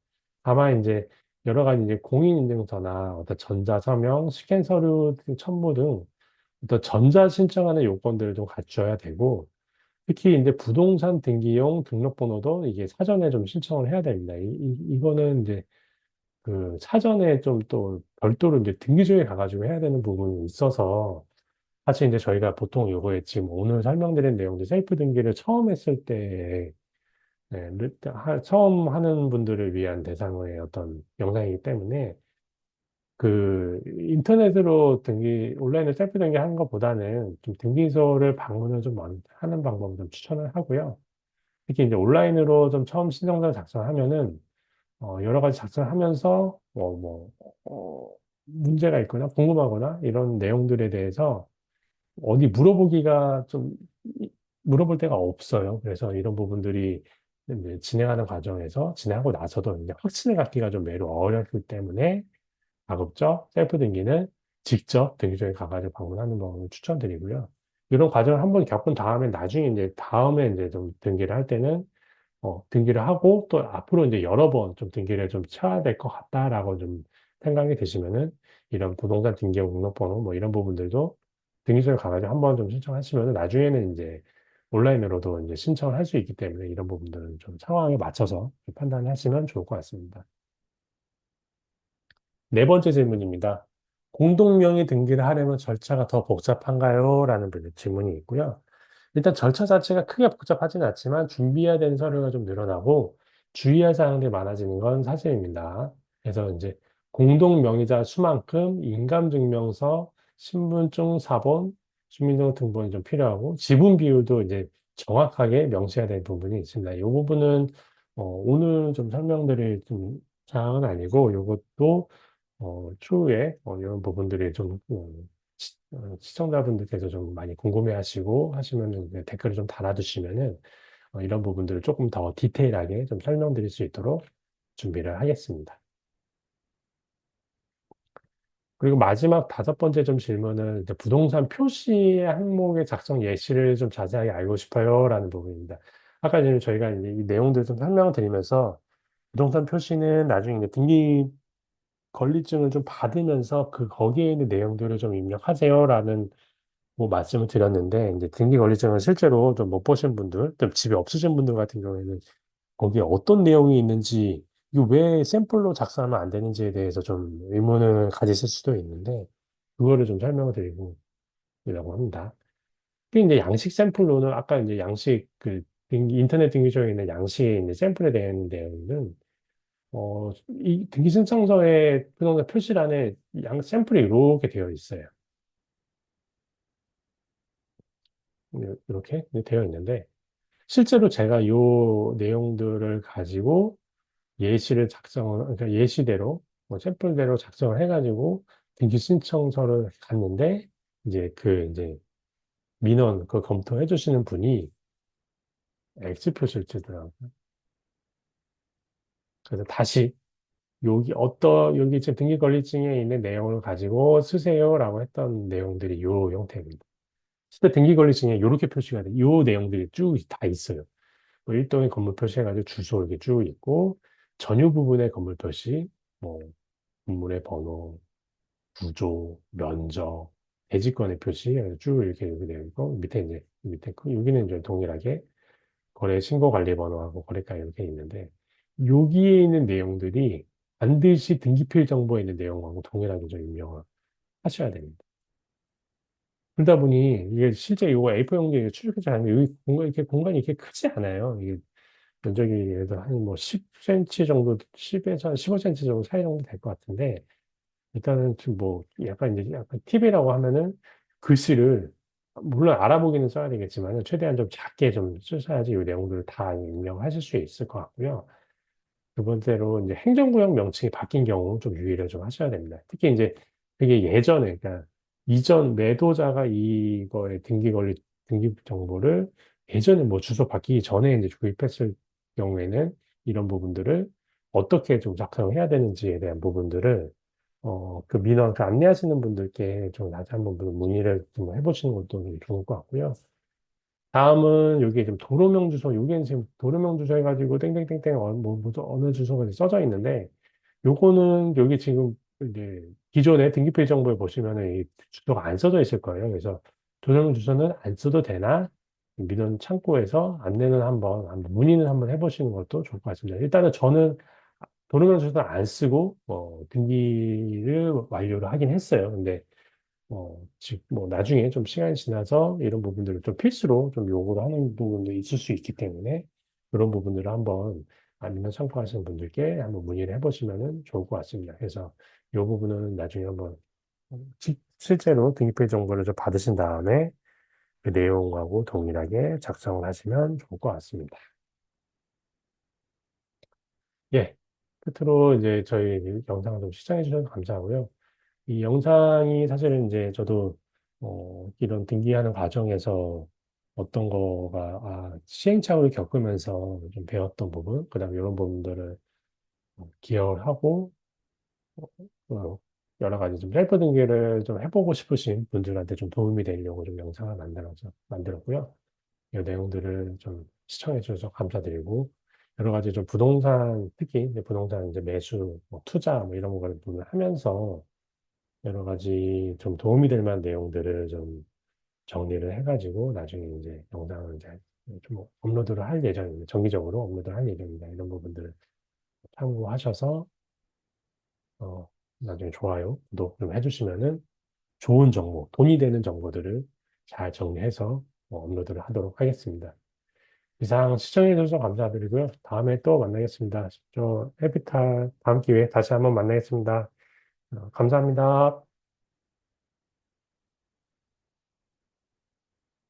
다만 이제 여러 가지 이제 공인인증서나 어떤 전자서명, 스캔 서류 첨부 등 어떤 전자 신청하는 요건들을 좀 갖춰야 되고 특히 이제 부동산 등기용 등록번호도 이게 사전에 좀 신청을 해야 됩니다. 이거는 이제 그 사전에 좀 또 별도로 이제 등기소에 가가지고 해야 되는 부분이 있어서 사실 이제 저희가 보통 요거에 지금 오늘 설명드린 내용들 셀프 등기를 처음 했을 때 네, 처음 하는 분들을 위한 대상의 어떤 영상이기 때문에 그 인터넷으로 온라인으로 셀프 등기 하는 것보다는 좀 등기소를 방문을 좀 하는 방법을 좀 추천을 하고요. 특히 이제 온라인으로 좀 처음 신청서를 작성하면은 여러 가지 작성하면서 문제가 있거나 궁금하거나 이런 내용들에 대해서 어디 물어보기가 좀 물어볼 데가 없어요. 그래서 이런 부분들이 이제 진행하는 과정에서 진행하고 나서도 이제 확신을 갖기가 좀 매우 어렵기 때문에 가급적 셀프 등기는 직접 등기소에 가가지고 방문하는 방법을 추천드리고요. 이런 과정을 한번 겪은 다음에 나중에 이제 다음에 이제 좀 등기를 할 때는 등기를 하고 또 앞으로 이제 여러 번 좀 등기를 좀 쳐야 될 것 같다라고 좀 생각이 드시면은 이런 부동산 등기부 등록번호 뭐 이런 부분들도 등기소에 가가지고 한번 좀 신청하시면은 나중에는 이제 온라인으로도 이제 신청을 할 수 있기 때문에 이런 부분들은 좀 상황에 맞춰서 판단하시면 좋을 것 같습니다. 네 번째 질문입니다. 공동명의 등기를 하려면 절차가 더 복잡한가요? 라는 질문이 있고요. 일단 절차 자체가 크게 복잡하진 않지만 준비해야 되는 서류가 좀 늘어나고 주의할 사항들이 많아지는 건 사실입니다. 그래서 이제 공동명의자 수만큼 인감증명서, 신분증 사본, 주민등록등본이 좀 필요하고 지분 비율도 이제 정확하게 명시해야 될 부분이 있습니다. 이 부분은 오늘 좀 설명드릴 좀 사항은 아니고 이것도 추후에 이런 부분들이 좀 시청자분들께서 좀 많이 궁금해하시고 하시면은 이제 댓글을 좀 달아주시면은 이런 부분들을 조금 더 디테일하게 좀 설명드릴 수 있도록 준비를 하겠습니다. 그리고 마지막 다섯 번째 좀 질문은 이제 부동산 표시의 항목의 작성 예시를 좀 자세하게 알고 싶어요라는 부분입니다. 아까 전에 저희가 이제 이 내용들 좀 설명을 드리면서 부동산 표시는 나중에 이제 등기 권리증을 좀 받으면서 거기에 있는 내용들을 좀 입력하세요라는 뭐 말씀을 드렸는데 이제 등기 권리증을 실제로 좀 못 보신 분들, 좀 집에 없으신 분들 같은 경우에는 거기에 어떤 내용이 있는지 이거 왜 샘플로 작성하면 안 되는지에 대해서 좀 의문을 가지실 수도 있는데 그거를 좀 설명을 드리고 이라고 합니다. 그 이제 양식 샘플로는 아까 이제 양식 인터넷 등기소에 있는 양식에 있는 샘플에 대한 내용은 이 등기 신청서의 부동산 표시란에 양 샘플이 이렇게 되어 있어요. 이렇게 되어 있는데 실제로 제가 이 내용들을 가지고 그러니까 예시대로 뭐 샘플대로 작성을 해가지고 등기 신청서를 갔는데 이제 민원 그 검토해 주시는 분이 X 표시를 뜨더라고요. 그래서 다시 여기 지금 등기권리증에 있는 내용을 가지고 쓰세요라고 했던 내용들이 이 형태입니다. 실제 등기권리증에 이렇게 표시가 돼. 이 내용들이 쭉 다 있어요. 뭐 일동의 건물 표시해가지고 주소 이렇게 쭉 있고 전유 부분의 건물 표시, 뭐 건물의 번호, 구조, 면적, 대지권의 표시 해가지고 쭉 이렇게 되어 있고 여기는 이제 동일하게 거래 신고 관리 번호하고 거래가 이렇게 있는데 여기에 있는 내용들이 반드시 등기필 정보에 있는 내용하고 동일하게 좀 입력을 하셔야 됩니다. 그러다 보니 이게 실제 이거 A4 용지에 출력해서 하는 여기 공간이 이렇게 크지 않아요. 이게 면적이 예를 들어 한 뭐 10cm 정도, 10에서 15cm 정도 사이 정도 될 것 같은데 일단은 지금 뭐 약간 이제 약간 팁이라고 하면은 글씨를 물론 알아보기는 써야 되겠지만 최대한 좀 작게 좀 쓰셔야지 이 내용들을 다 입력하실 수 있을 것 같고요. 두 번째로 이제 행정구역 명칭이 바뀐 경우 좀 유의를 좀 하셔야 됩니다. 특히 이제 그게 예전에, 그러니까 이전 매도자가 이거의 등기 정보를 예전에 뭐 주소 바뀌기 전에 이제 구입했을 경우에는 이런 부분들을 어떻게 좀 작성해야 되는지에 대한 부분들을 그 민원, 그 안내하시는 분들께 좀 나중에 한번 문의를 좀 해보시는 것도 좀 좋을 것 같고요. 다음은 여기에 좀 도로명 주소, 여기는 지금 도로명 주소 해가지고 땡땡땡땡 어느 주소가 써져 있는데, 요거는 여기 지금 이제 기존의 등기부의 정보에 보시면은 이 주소가 안 써져 있을 거예요. 그래서 도로명 주소는 안 써도 되나? 민원 창구에서 안내는 한번 문의는 한번 해보시는 것도 좋을 것 같습니다. 일단은 저는 도로명 주소는 안 쓰고, 등기를 완료를 하긴 했어요. 근데 즉, 나중에 좀 시간이 지나서 이런 부분들을 좀 필수로 좀 요구를 하는 부분도 있을 수 있기 때문에 그런 부분들을 한번 아니면 참고하시는 분들께 한번 문의를 해보시면은 좋을 것 같습니다. 그래서 이 부분은 나중에 한번 실제로 등기부의 정보를 좀 받으신 다음에 그 내용하고 동일하게 작성을 하시면 좋을 것 같습니다. 예. 끝으로 이제 저희 영상을 좀 시청해 주셔서 감사하고요. 이 영상이 사실은 이제 저도 이런 등기하는 과정에서 어떤 거가 시행착오를 겪으면서 좀 배웠던 부분, 그다음에 이런 부분들을 기억을 하고 어, 여러 가지 좀 셀프 등기를 좀 해보고 싶으신 분들한테 좀 도움이 되려고 좀 영상을 만들었고요. 이 내용들을 좀 시청해 주셔서 감사드리고 여러 가지 좀 부동산 특히 이제 부동산 이제 매수, 투자 이런 거를 하면서 여러 가지 좀 도움이 될 만한 내용들을 좀 정리를 해가지고 나중에 이제 영상을 이제 좀 업로드를 할 예정입니다. 정기적으로 업로드를 할 예정입니다. 이런 부분들을 참고하셔서 나중에 좋아요, 구독 좀 해주시면은 좋은 정보, 돈이 되는 정보들을 잘 정리해서 업로드를 하도록 하겠습니다. 이상 시청해 주셔서 감사드리고요. 다음에 또 만나겠습니다. 저 에피타 다음 기회에 다시 한번 만나겠습니다. 감사합니다.